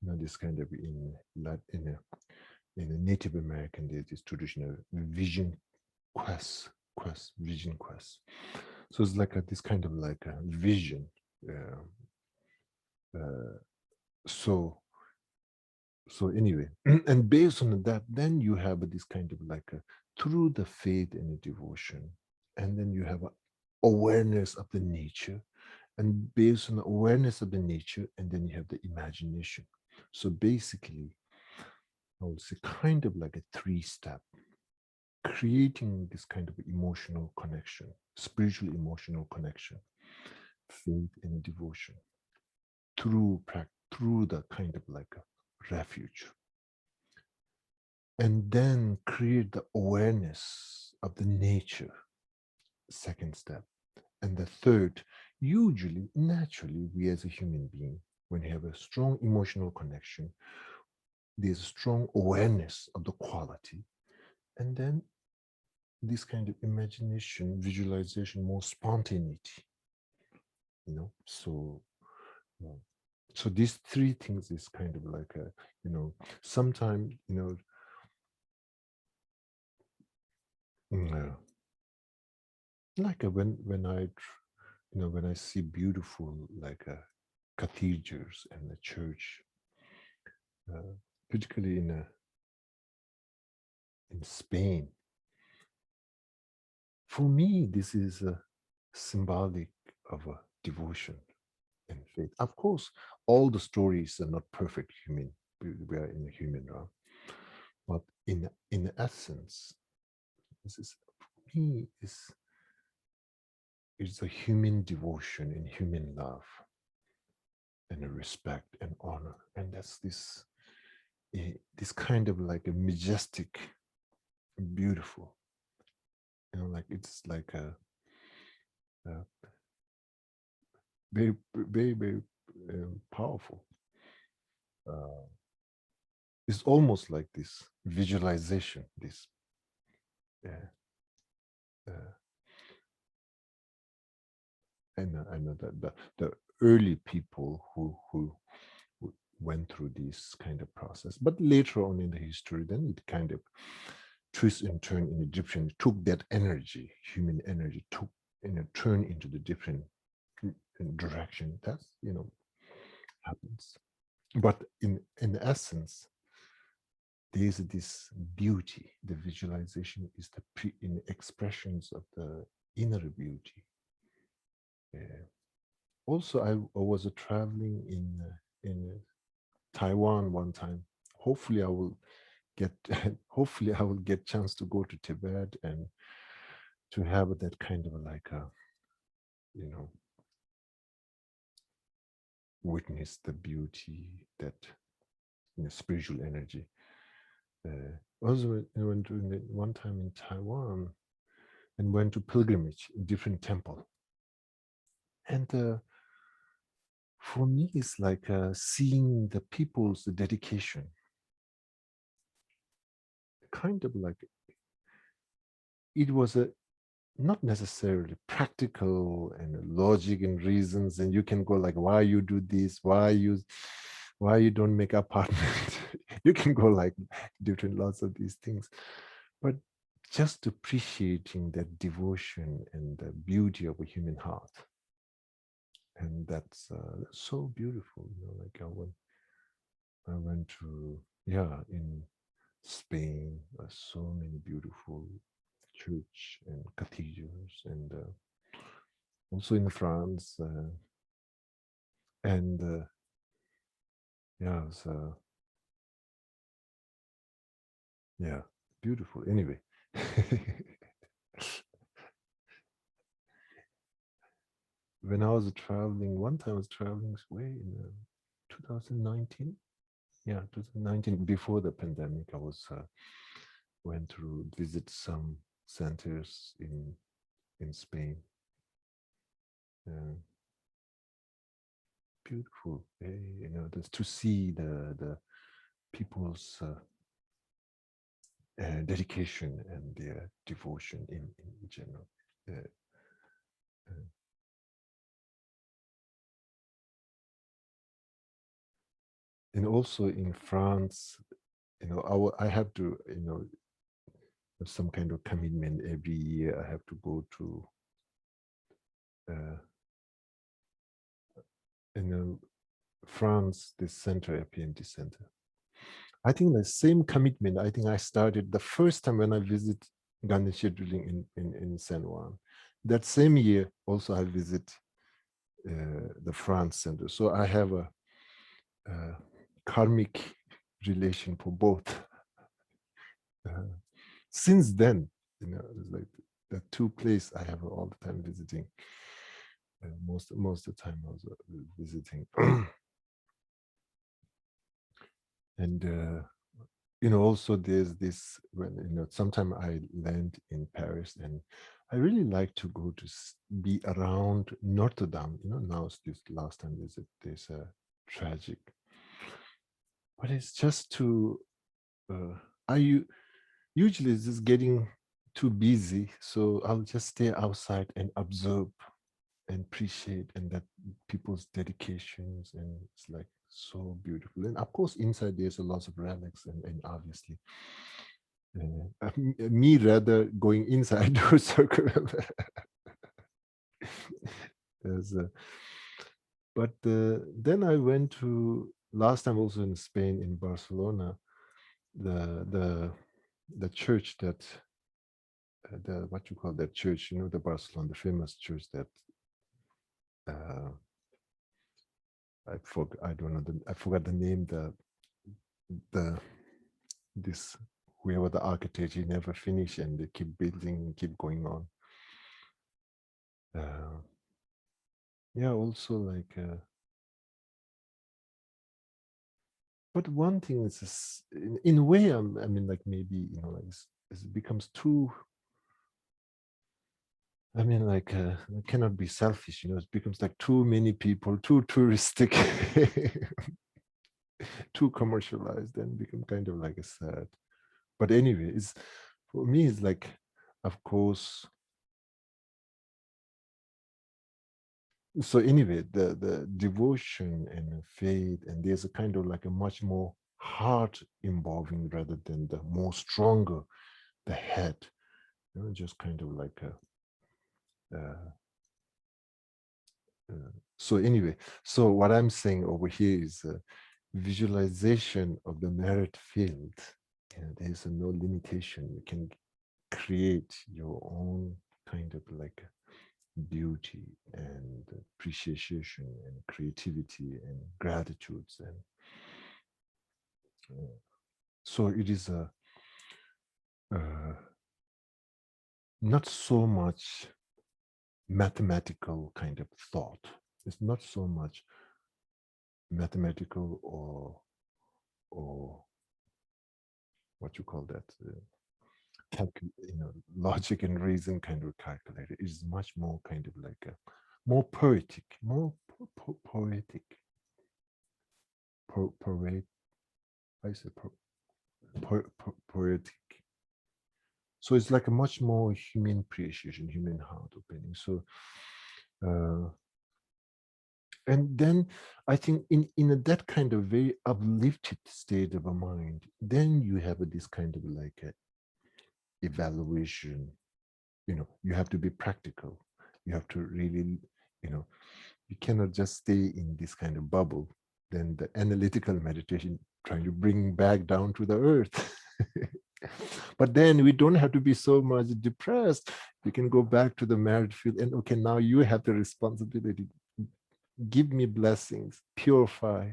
You know, this kind of in a Native American, there's this traditional vision vision quest. So it's like this kind of like a vision. So anyway, and based on that, then you have this kind of like through the faith and the devotion, and then you have awareness of the nature, and based on the awareness of the nature, and then you have the imagination. So basically, I would say kind of like a 3-step, creating this kind of emotional connection, spiritual emotional connection, faith and devotion through the kind of like a refuge. And then create the awareness of the nature, second step. And the third, usually, naturally, we as a human being, when we have a strong emotional connection, there's a strong awareness of the quality. And then this kind of imagination, visualization, more spontaneity, you know. So these 3 things is kind of like a, you know, sometimes, you know, like when I, you know, when I see beautiful like cathedrals and the church, particularly in Spain, for me this is a symbolic of a devotion and faith. Of course, all the stories are not perfect human. We are in a human realm, but in essence, this is for me is a human devotion and human love and a respect and honor, and that's this kind of like a majestic, beautiful, you know, like it's like a very very very powerful. It's almost like this visualization, this I know that the early people who went through this kind of process, but later on in the history, then it kind of twists and turn in Egyptian, it took that energy, human energy, took turn into the different direction. That's, you know, happens. But in essence, there's this beauty. The visualization is the in expressions of the inner beauty. Also, I was traveling in Taiwan one time. Hopefully, I will get hopefully I will get chance to go to Tibet and to have that kind of like a, you know, witness the beauty, that, you know, spiritual energy. Also, I went to one time in Taiwan and went to pilgrimage in different temple, and for me, it's like seeing the people's dedication, kind of like it was a not necessarily practical and logic and reasons, and you can go like, why you do this, why you don't make apartment. You can go like different lots of these things, but just appreciating that devotion and the beauty of a human heart. And that's so beautiful, you know. Like I went in Spain, so many beautiful church and cathedrals, and also in France, and so beautiful. Anyway, when I was traveling, one time I was traveling way in 2019. Yeah, 2019, before the pandemic, I was went to visit some centers in Spain. Beautiful, just to see the people's dedication and their devotion in general. And also in France, I have to, have some kind of commitment every year. I have to go to, France, this center, APNT center. I think the same commitment, I think I started the first time when I visit Ganesha drilling in San Juan. That same year, also I visit the France center. So I have a karmic relation for both. Since then, it's like the two places I have all the time visiting. Most of the time I was visiting. And also there's this, when sometime I land in Paris, and I really like to go to be around Notre Dame. Now it's this last time visit, there's a tragic, but it's just to usually it's just getting too busy, so I'll just stay outside and observe and appreciate, and that people's dedications, and it's like so beautiful. And of course inside there's a lot of relics, and obviously me rather going inside to circle. But then I went to, last time also in Spain, in Barcelona, the church that what you call that church, the Barcelona, the famous church that I forgot the name. This whoever the architect, he never finished, and they keep building, keep going on. Also like. But one thing is, in a way, I mean, like maybe like it becomes too. I mean, like it cannot be selfish, it becomes like too many people, too touristic, too commercialized, and become kind of like a sad. But anyway, for me, it's like, of course. So anyway, the devotion and faith, and there's a kind of like a much more heart involving rather than the more stronger the head, just kind of like a. So anyway, so what I'm saying over here is visualization of the merit field. There's no limitation. You can create your own kind of like beauty and appreciation and creativity and gratitudes, and so it is a not so much mathematical kind of thought. It's not so much mathematical or what you call that, logic and reason kind of calculator. It is much more kind of like a more poetic, more poetic, poetic. So it's like a much more human appreciation, human heart opening. So, and then I think in that kind of very uplifted state of a mind, then you have this kind of like a evaluation. You have to be practical. You have to really, you cannot just stay in this kind of bubble. then the analytical meditation, trying to bring back down to the earth. But then we don't have to be so much depressed. We can go back to the merit field and okay, now you have the responsibility. Give me blessings, purify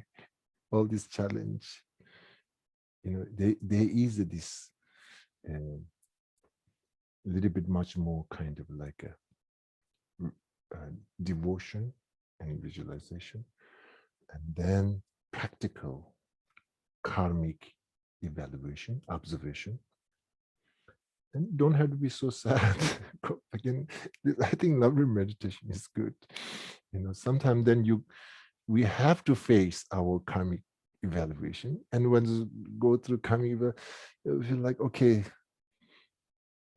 all this challenge. You know, there is this little bit much more kind of like a devotion and visualization, and then practical karmic evaluation, observation. And you don't have to be so sad. Again, I think Lamrin meditation is good. You know, sometimes then we have to face our karmic evaluation, and when you go through karmic evaluation, you feel like, okay,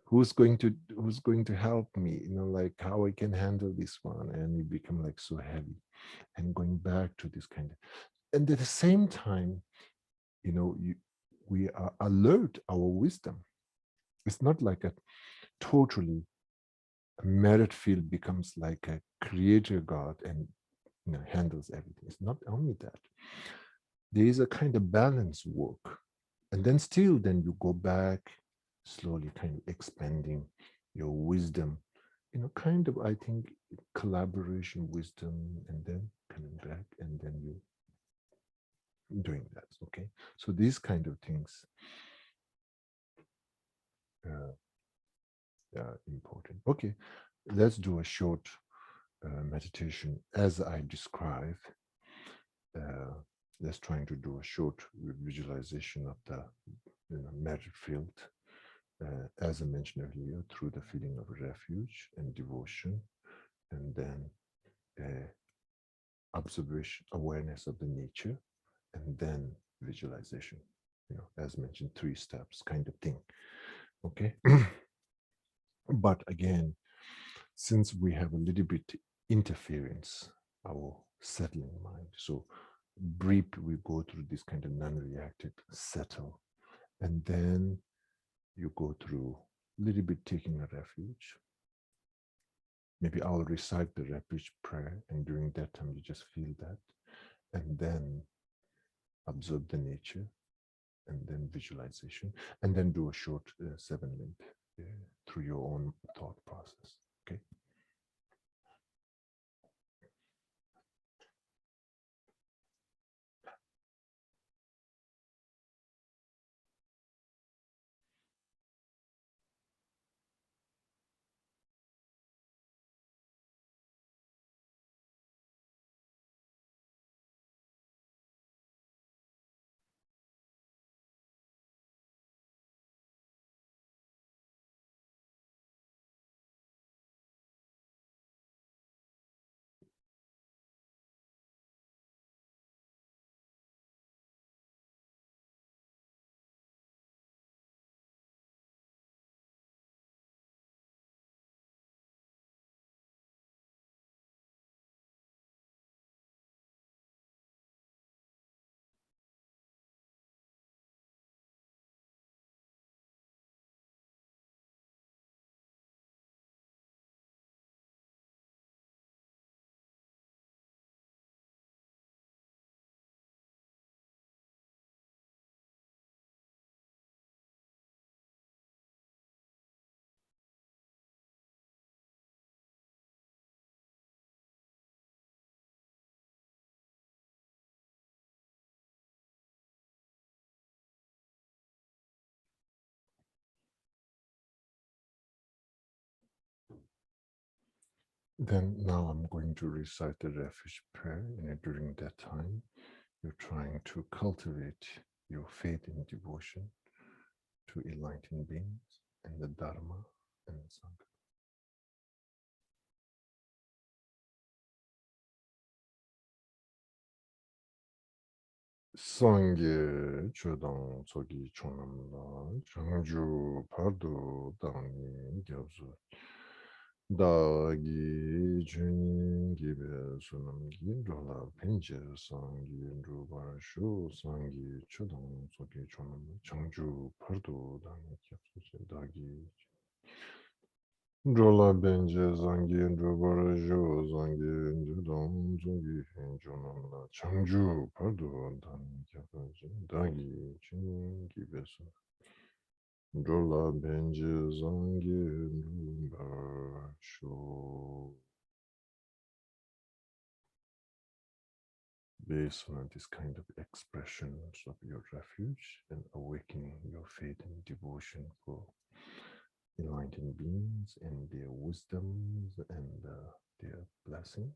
who's going to help me? You know, like how I can handle this one, and you become like so heavy, and going back to this kind of, and at the same time, you know, we are alert our wisdom. It's not like a totally merit field becomes like a creator God and, you know, handles everything. It's not only that. There is a kind of balance work. And then still, then you go back slowly, kind of expanding your wisdom, you know, kind of, I think, collaboration, wisdom, and then coming back, and then you doing that. Okay. So these kind of things are important. Okay. Let's do a short meditation as I describe. Let's try to do a short visualization of the merit field, as I mentioned earlier, through the feeling of refuge and devotion, and then observation, awareness of the nature, and then visualization. You know, as mentioned, 3 steps kind of thing. Okay. But again, since we have a little bit interference, our settling mind. So brief, we go through this kind of non-reactive settle, and then you go through a little bit taking a refuge. Maybe I'll recite the refuge prayer, and during that time you just feel that, and then observe the nature, and then visualization, and then do a short 7-link through your own thought process. Okay. Then now I'm going to recite the refuge prayer, and during that time, you're trying to cultivate your faith and devotion to enlightened beings and the Dharma and the Sangha. Sangye chodang tsogi chonamla changju pardo dangni gyabzu dagi chuni gibe sunamgi rola penje sangi rubar shu sangi chodang tsogi chonamla changju pardo dangni gyabzu dagi Jola benje zangi ndrobara jo zangi njudong zongi henjonon la changju pardo dan kyakanji dagi chingi beso. Jola benje zangi ndrobara sho. Based on this kind of expressions of your refuge and awakening your faith and devotion for enlightened beings and their wisdoms and their blessings.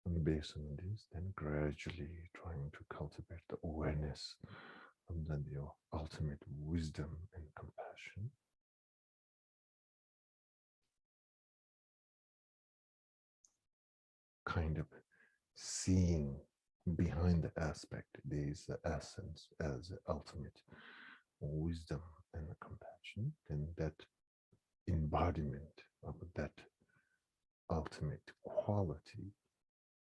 And based on this, then gradually trying to cultivate the awareness of your ultimate wisdom and compassion. Kind of seeing behind the aspect, there is the essence as the ultimate wisdom and compassion, and that embodiment of that ultimate quality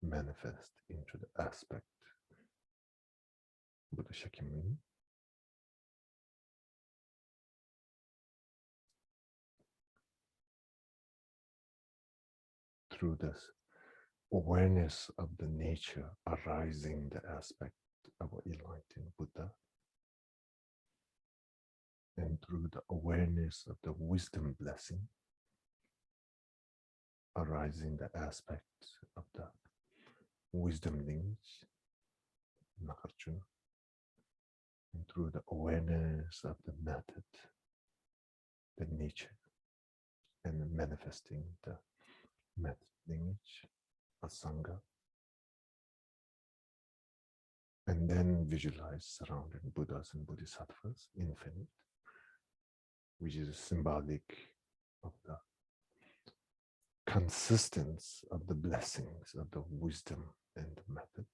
manifest into the aspect Buddha Shakyamuni. Through this awareness of the nature arising the aspect of enlightened Buddha, and through the awareness of the wisdom blessing arising the aspects of the wisdom lineage, Nagarjuna, and through the awareness of the method, the nature, and manifesting the method lineage, Asanga, and then visualize surrounding Buddhas and Bodhisattvas, infinite, which is symbolic of the consistence of the blessings of the wisdom and the method.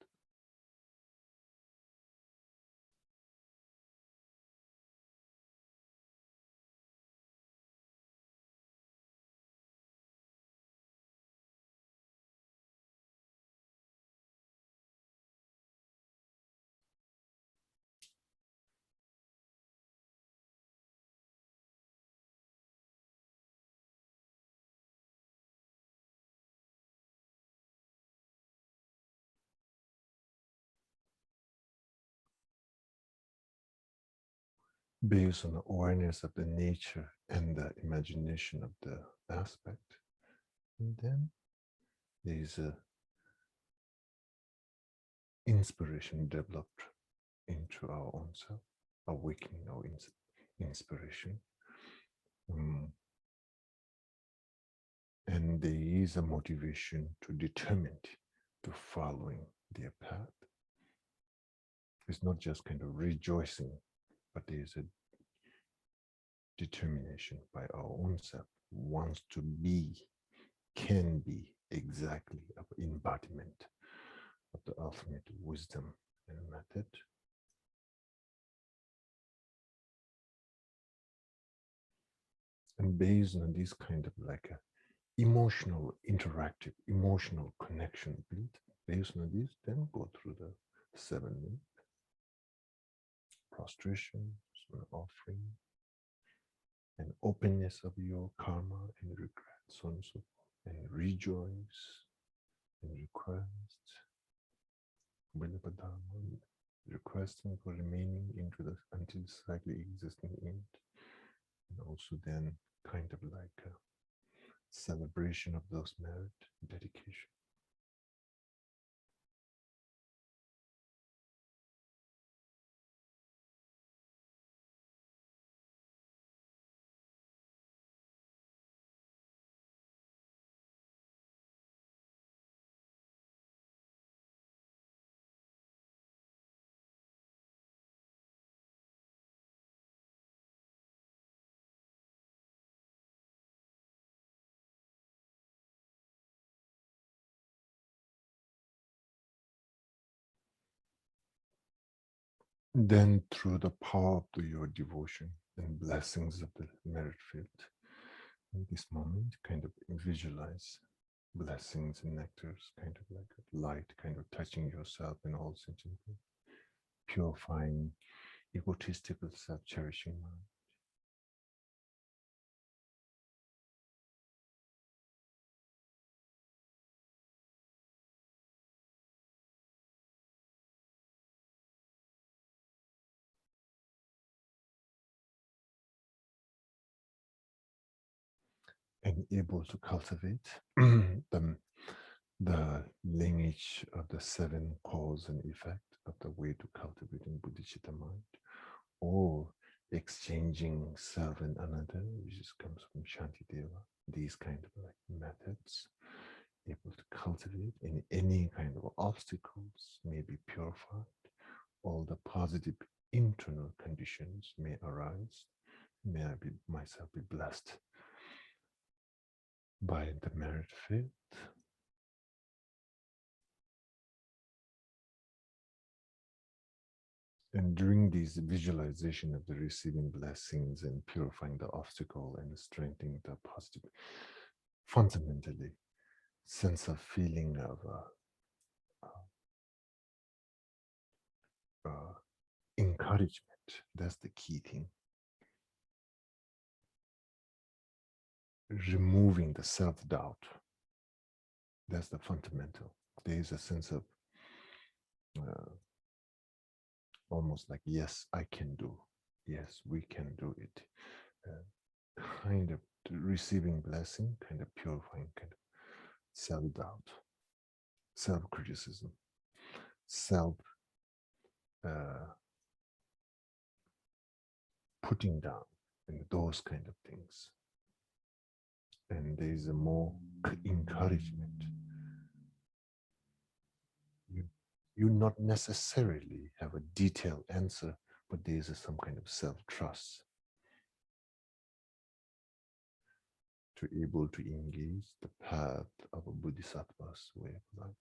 Based on the awareness of the nature and the imagination of the aspect. And then there's a inspiration developed into our own self, awakening our inspiration. And there is a motivation to determine to following their path. It's not just kind of rejoicing, but there's a determination by our own self, wants to be, can be exactly of embodiment of the ultimate wisdom and method. And based on this kind of like a emotional, interactive, emotional connection built, based on this, then go through the 7 minute prostration, offering, and openness of your karma and regret, so on and so forth, and rejoice and request, requesting for remaining into the until slightly existing end, and also then kind of like a celebration of those merit, dedication. Then through the power of your devotion and blessings of the merit field, in this moment, kind of visualize blessings and nectars, kind of like a light, kind of touching yourself and all sentient, purifying egotistical self-cherishing mind. and able to cultivate the lineage of the 7 cause and effect of the way to cultivating bodhicitta mind, or exchanging self and another, which comes from Shantideva, these kind of like methods, able to cultivate in any kind of obstacles may be purified, all the positive internal conditions may arise. May I be myself be blessed by the merit field. And during this visualization of the receiving blessings and purifying the obstacle and strengthening the positive, fundamentally, sense of feeling of encouragement. That's the key thing. Removing the self-doubt. That's the fundamental. There is a sense of almost like, yes, I can do. Yes, we can do it. Kind of receiving blessing, kind of purifying, kind of self-doubt, self-criticism, self putting down, and those kind of things. And there is a more encouragement. You not necessarily have a detailed answer, but there is some kind of self-trust to able to engage the path of a bodhisattva's way of life.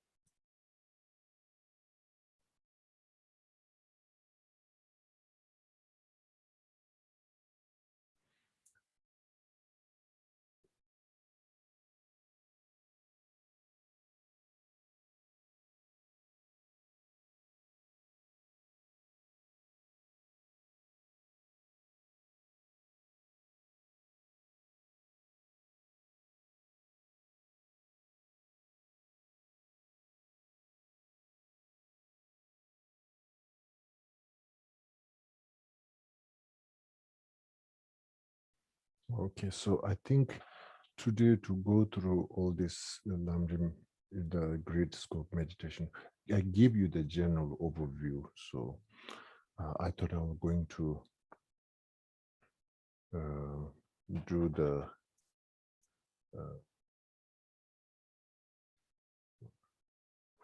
Okay, so I think today to go through all this Lamrim, the great scope meditation, I give you the general overview. So I thought I was going to do the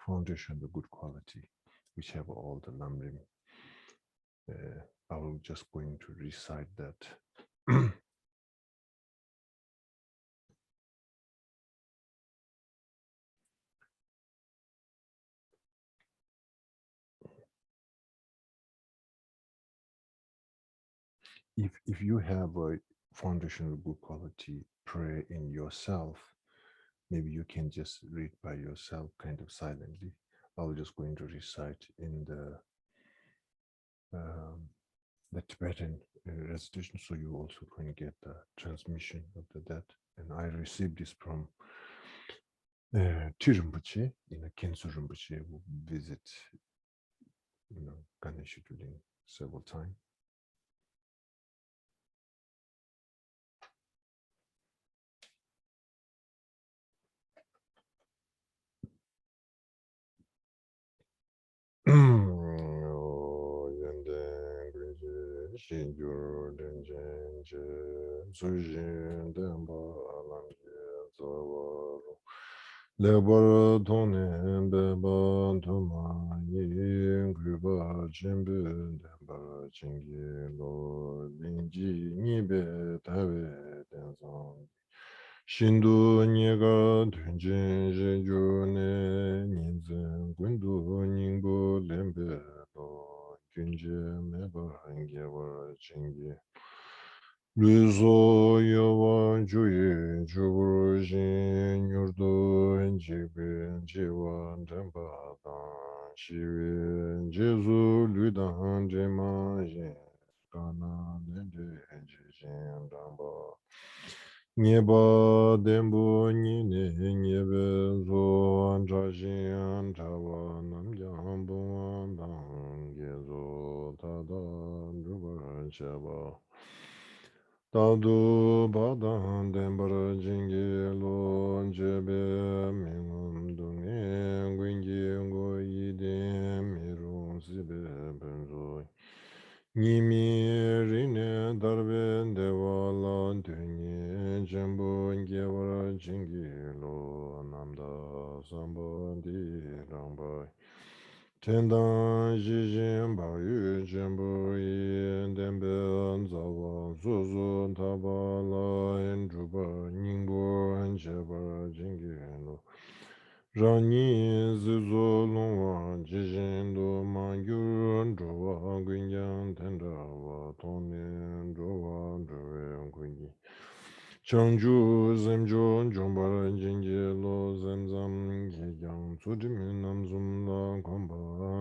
foundation of good quality, which have all the Lamrim. I will just going to recite that. If you have a foundation of good quality prayer in yourself, maybe you can just read by yourself kind of silently. I was just going to recite in the Tibetan recitation, so you also can get the transmission of that. And I received this from Rinpoche, Kensu Rinpoche, who visit, Ganesh Duling several times. Lebar tone beba toma yin guba jimbe demba chingi lo linji nibe tawe tenzang Shindu nyega dunjin zhenju ne ninzen gundu nyingbu lembe lo junje meba hange wa chingi Luzo yawa juye chuburu jin nyurdu njigbe jiwa demba dan shiwe jesu ludan jema jen kana nende jin damba Nyeba dembo nyine nyebe zo anja jin anja wa nam jambu andang gezo tada druba chaba Tadu Badan Dembara Jingi Lo Jebe Mingum Dungi Gwingi Goyi De Miru Sibe Benzoy Nimi Rine Darbe Devala Dungi Jambu Ngevara Jingi Lo Namda Sambo Di Rambai Tendan Jijin Bayu Jimbu Yin Dembe Zawa Zuzu Tabala Enjuba Ningbo Anjeba Jingeno Rani Zizu Lungwa Jijin Do Mangyur Druwa Gwinyan Tendawa Tonin Druwa Druwa Gwinyi Changju Zemjo Jombar Jinji Lo Zemzam Yegyang Tsujimin Namzum La Kwamba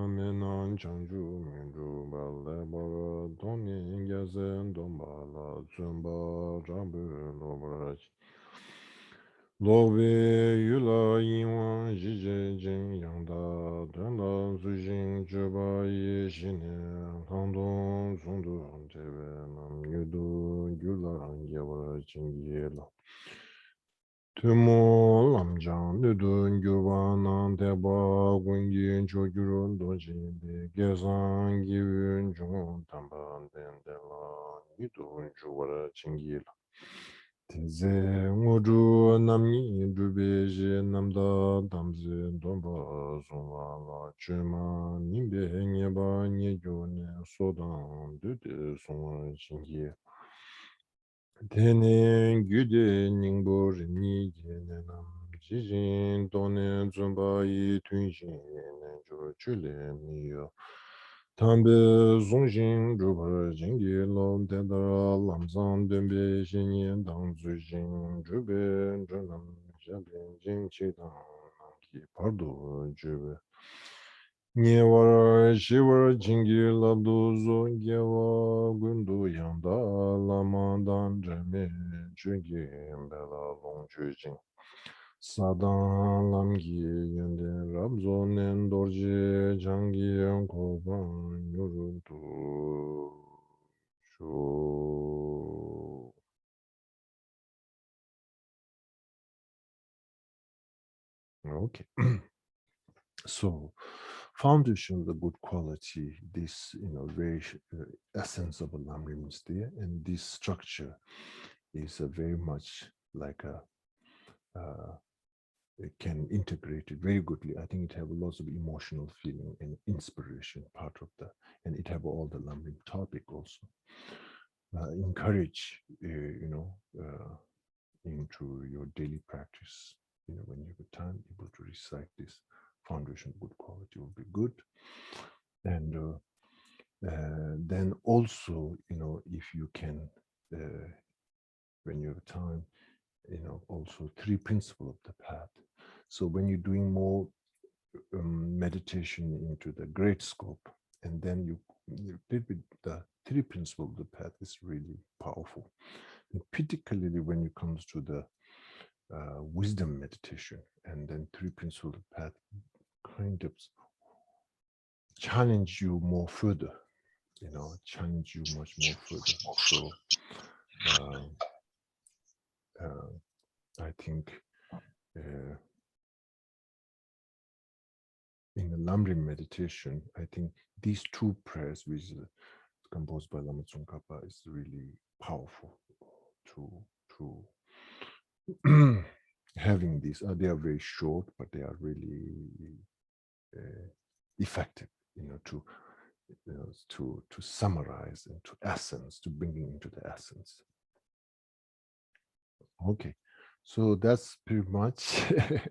Menan Changju Minju Bale Bora Toni Gyazen Dombala Tsumba Rabu Lobrach Lobe Yula Yinwan Jije Jin Yangda Tenda Zujin Juba Yishine Tandong Sundu Tebe Nam Yudu Yula Yawara Jingi Tumo Lamjang Nudun Gyurvanan Teba Gungin Chogyurun Dojin Gezang Givun Jung Tamban Dendela Yudun Juvara Chingil Teze Ngudu Namni Dubeji Namda Damzi Domba Zunwa La Chuma Nimbe Nyeba Nyegyone Sodan Dude Sunwa Chingil Tene Gude Ningbo Rini Yenenam Jijin Tone Zumba Yi Tunjin Nenjo Chule Miyo Tambe Zongjin Drupa Jingi Lom Tendara Lamzan Dembe Shinyen Dang Zujin Drube Drunam Jabin Jin Chidang Namki Pardo Jube Nyewara Shivara Jingi Labdo Zo Gyewa Gundu Yanda Lamandan Drame Chugi Mbela Long Chujin Sadan Lamgi Yende Rabzo Nen Dorje Jangi Koban Yorudu Shu. Okay. So, foundation of the good quality, this very essence of a Lamrim is there, and this structure is very much like it can integrate it very goodly. I think it have lots of emotional feeling and inspiration part of the, and it have all the Lamrim topic also. Encourage into your daily practice. When you have time, able to recite this foundation good quality will be good. And then also, if you can, when you have time, also 3 principles of the path. So when you're doing more meditation into the great scope, and then you did with the 3 principles of the path is really powerful. And particularly when it comes to the wisdom meditation, and then 3 principles of the path kind of challenge you more further, challenge you much more further. So I think in the Lamrim meditation, I think these 2 prayers, which is composed by Lama Tsongkhapa, is really powerful to having these. They are very short, but they are really effective, to summarize and to essence, to bring it into the essence. Okay, so that's pretty much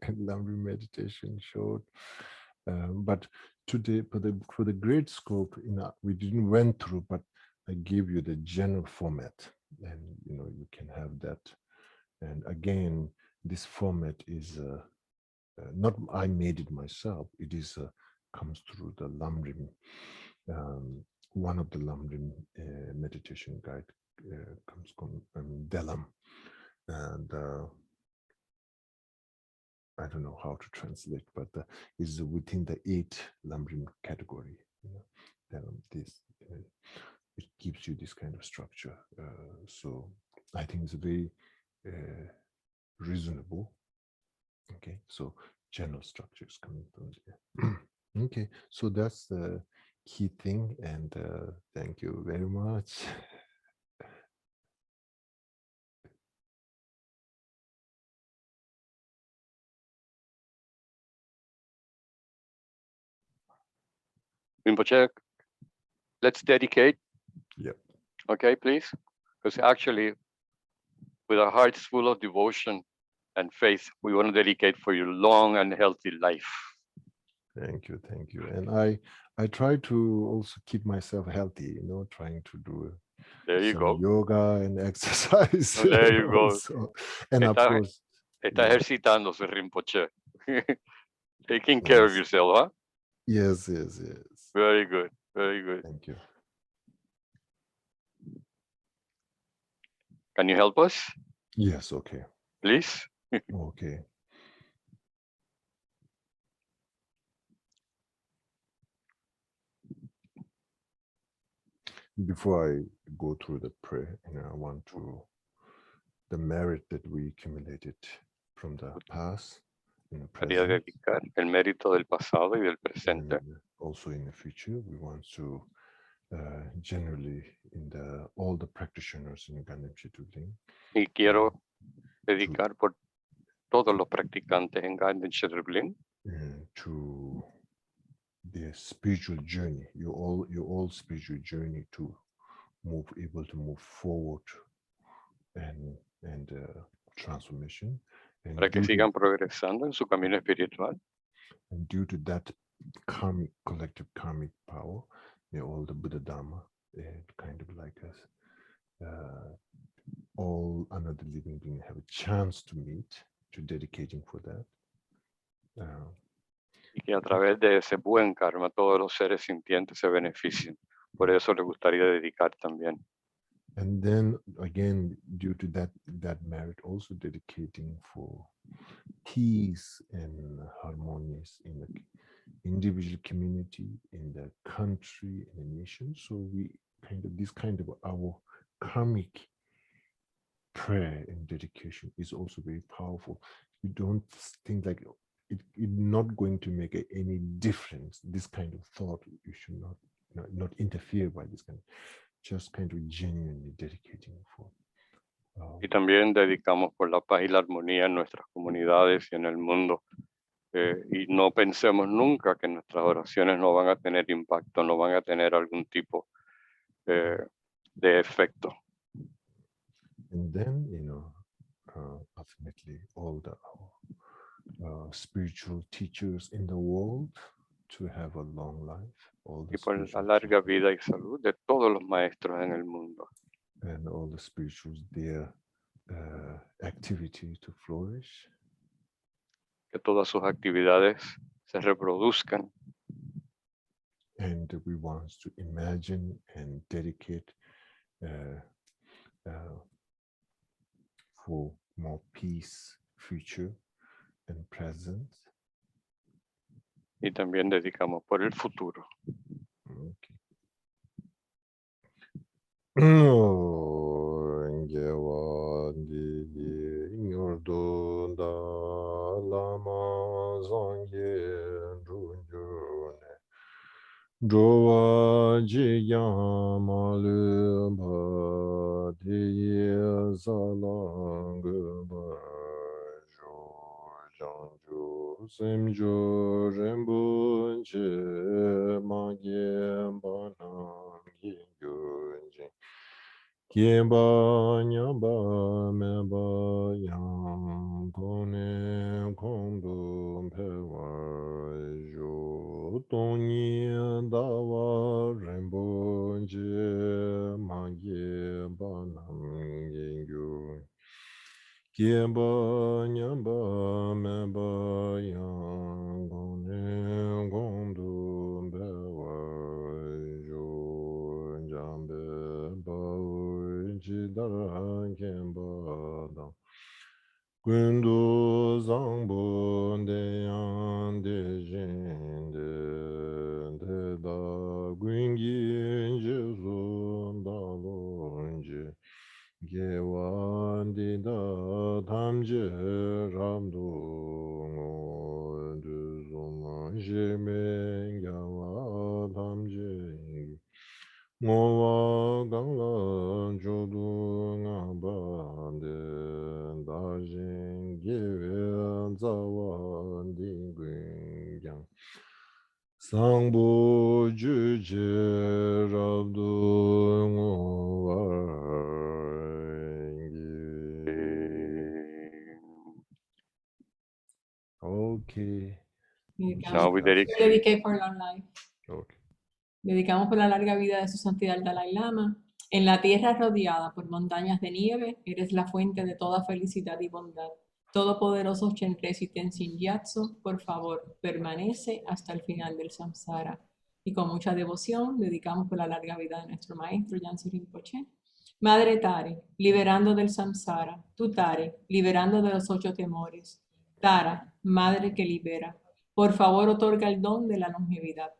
Lamrim meditation short. But today, for the great scope, we didn't went through, but I gave you the general format, and you can have that. And again, this format is not I made it myself. It is comes through the Lamrim. One of the Lamrim meditation guide comes from Delam, and I don't know how to translate, but is within the 8 Lamrim category. This it gives you this kind of structure. So I think it's very reasonable. Okay, so general structures coming from there. Okay, so that's the key thing, and thank you very much. Rinpoche, let's dedicate. Yep. Okay, please. Because actually, with our hearts full of devotion and faith, we want to dedicate for your long and healthy life. Thank you, and I try to also keep myself healthy, trying to do There you some go. yoga and exercise. Oh, there you go. Also. And of Está, course, está yeah. ejercitándose, Rinpoche. Taking care of Yes. yourself, huh? Yes. Very good, very good. Thank you. Can you help us, Yes, okay. please? Okay. Before I go through the prayer, I want to the merit that we accumulated from the past in the Quería present, dedicar el mérito del pasado y del presente. and also in the future. We want to generally in all the practitioners in Gandham Chituling, Y quiero dedicar por todos los practicantes en Gandhi Chedrubling to their spiritual journey, your all spiritual journey to able to move forward and transformation. And para que sigan progresando en su camino espiritual. And due to that collective karmic power, all the Buddha Dharma, kind of like us, all another living being have a chance to meet, to dedicating for that. Y que a través de ese buen karma todos los seres sintientes se beneficien. Por eso le gustaría dedicar también. And then again, due to that merit, also dedicating for peace and harmonious in the individual community, in the country, in the nation. So we this kind of our karmic prayer and dedication is also very powerful. You don't think like it's not going to make any difference. This kind of thought, you should not interfere by this kind of, just kind of genuinely dedicating for. Y también dedicamos por la paz y la armonía en nuestras comunidades y en el mundo. Y no pensemos nunca que nuestras oraciones no van a tener impacto, no van a tener algún tipo de efecto. And then, ultimately, all the spiritual teachers in the world to have a long life. Y por la larga vida y salud de todos los maestros en el mundo. And all the spirituals, their activity to flourish. Que todas sus actividades se reproduzcan. And we want to imagine and dedicate for more peace, future and present. Y también dedicamos por el futuro. Okay. Drowa jiyang ma lu ba diye zalang ba jo jang ju sim ju rinpo che ma gen ba nam yin yun jing kien ba nyam ba me ba yang kong ne kong du pe wa jo tong ni da wa rinpo che ma gen ba nam yin yun kien ba nyam ba me ba yang kong ne kong du pe wa jo jang be ba ji da kien ba da Kundu zangbo de yang de jin de da gungi jesu da lo je ge wa Jime Yawa Lamje Mowa Gangla Jodu Ngabande Dajin Give Zawa Dingwing Yang Sangbu Juje Rabdu Okay. Now we Dedicate for long life. Okay. Dedicamos por la larga vida de su santidad el Dalai Lama. En la tierra rodeada por montañas de nieve, eres la fuente de toda felicidad y bondad. Todopoderoso Chenrezig Tenzin Gyatso, por favor, permanece hasta el final del samsara. Y con mucha devoción dedicamos por la larga vida de nuestro maestro Yangsi Rinpoche. Madre Tare, liberando del samsara. Tú Tare, liberando de los 8 temores. Tara, madre que libera. Por favor, otorga el don de la longevidad.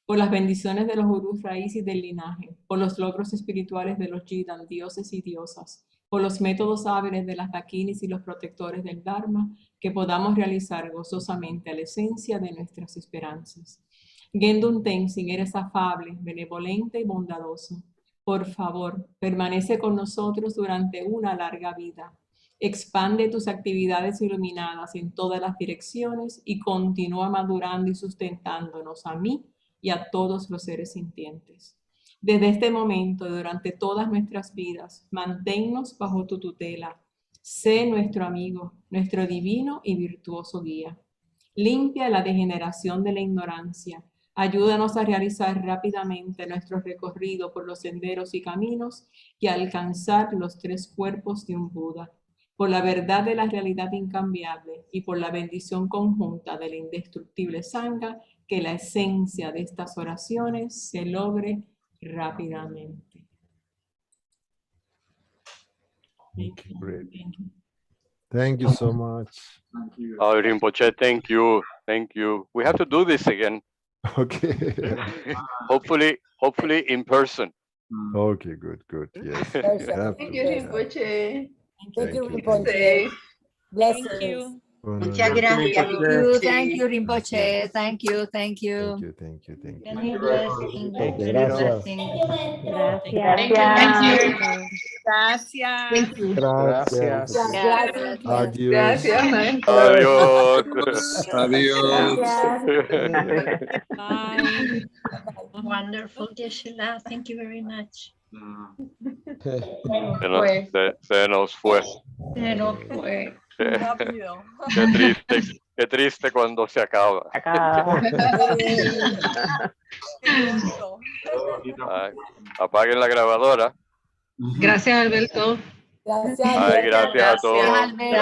Por las bendiciones de los gurús raíces del linaje, por los logros espirituales de los Jidan, dioses y diosas, por los métodos hábiles de las dakinis y los protectores del Dharma, que podamos realizar gozosamente a la esencia de nuestras esperanzas. Gendun Tenzin, eres afable, benevolente y bondadoso. Por favor, permanece con nosotros durante una larga vida. Expande tus actividades iluminadas en todas las direcciones y continúa madurando y sustentándonos a mí y a todos los seres sintientes. Desde este momento y durante todas nuestras vidas, manténnos bajo tu tutela. Sé nuestro amigo, nuestro divino y virtuoso guía. Limpia la degeneración de la ignorancia. Ayúdanos a realizar rápidamente nuestro recorrido por los senderos y caminos y a alcanzar los 3 cuerpos de un Buda. Por la verdad de la realidad incambiable y por la bendición conjunta del indestructible Sangha, que la esencia de estas oraciones se logre rápidamente. Okay, great. Thank you so much. Rinpoche, thank you. Thank you. We have to do this again. Okay. Hopefully in person. Okay, good. Yes. Thank you, Rinpoche. Thank you, Rinpoche. Thank you. Muchas gracias. Thank you, Rinpoche. Thank you. Thank you. Many blessings. Gracias. Gracias. Gracias. Adiós. Gracias, maestro. Adiós. Bye. Wonderful, Geshe-la. Thank you very much. Se nos fue. Se nos fue. Rápido. Qué triste cuando se acaba. Ay, apaguen la grabadora. Gracias, Alberto. Gracias. Ay, gracias a todos. Alberto.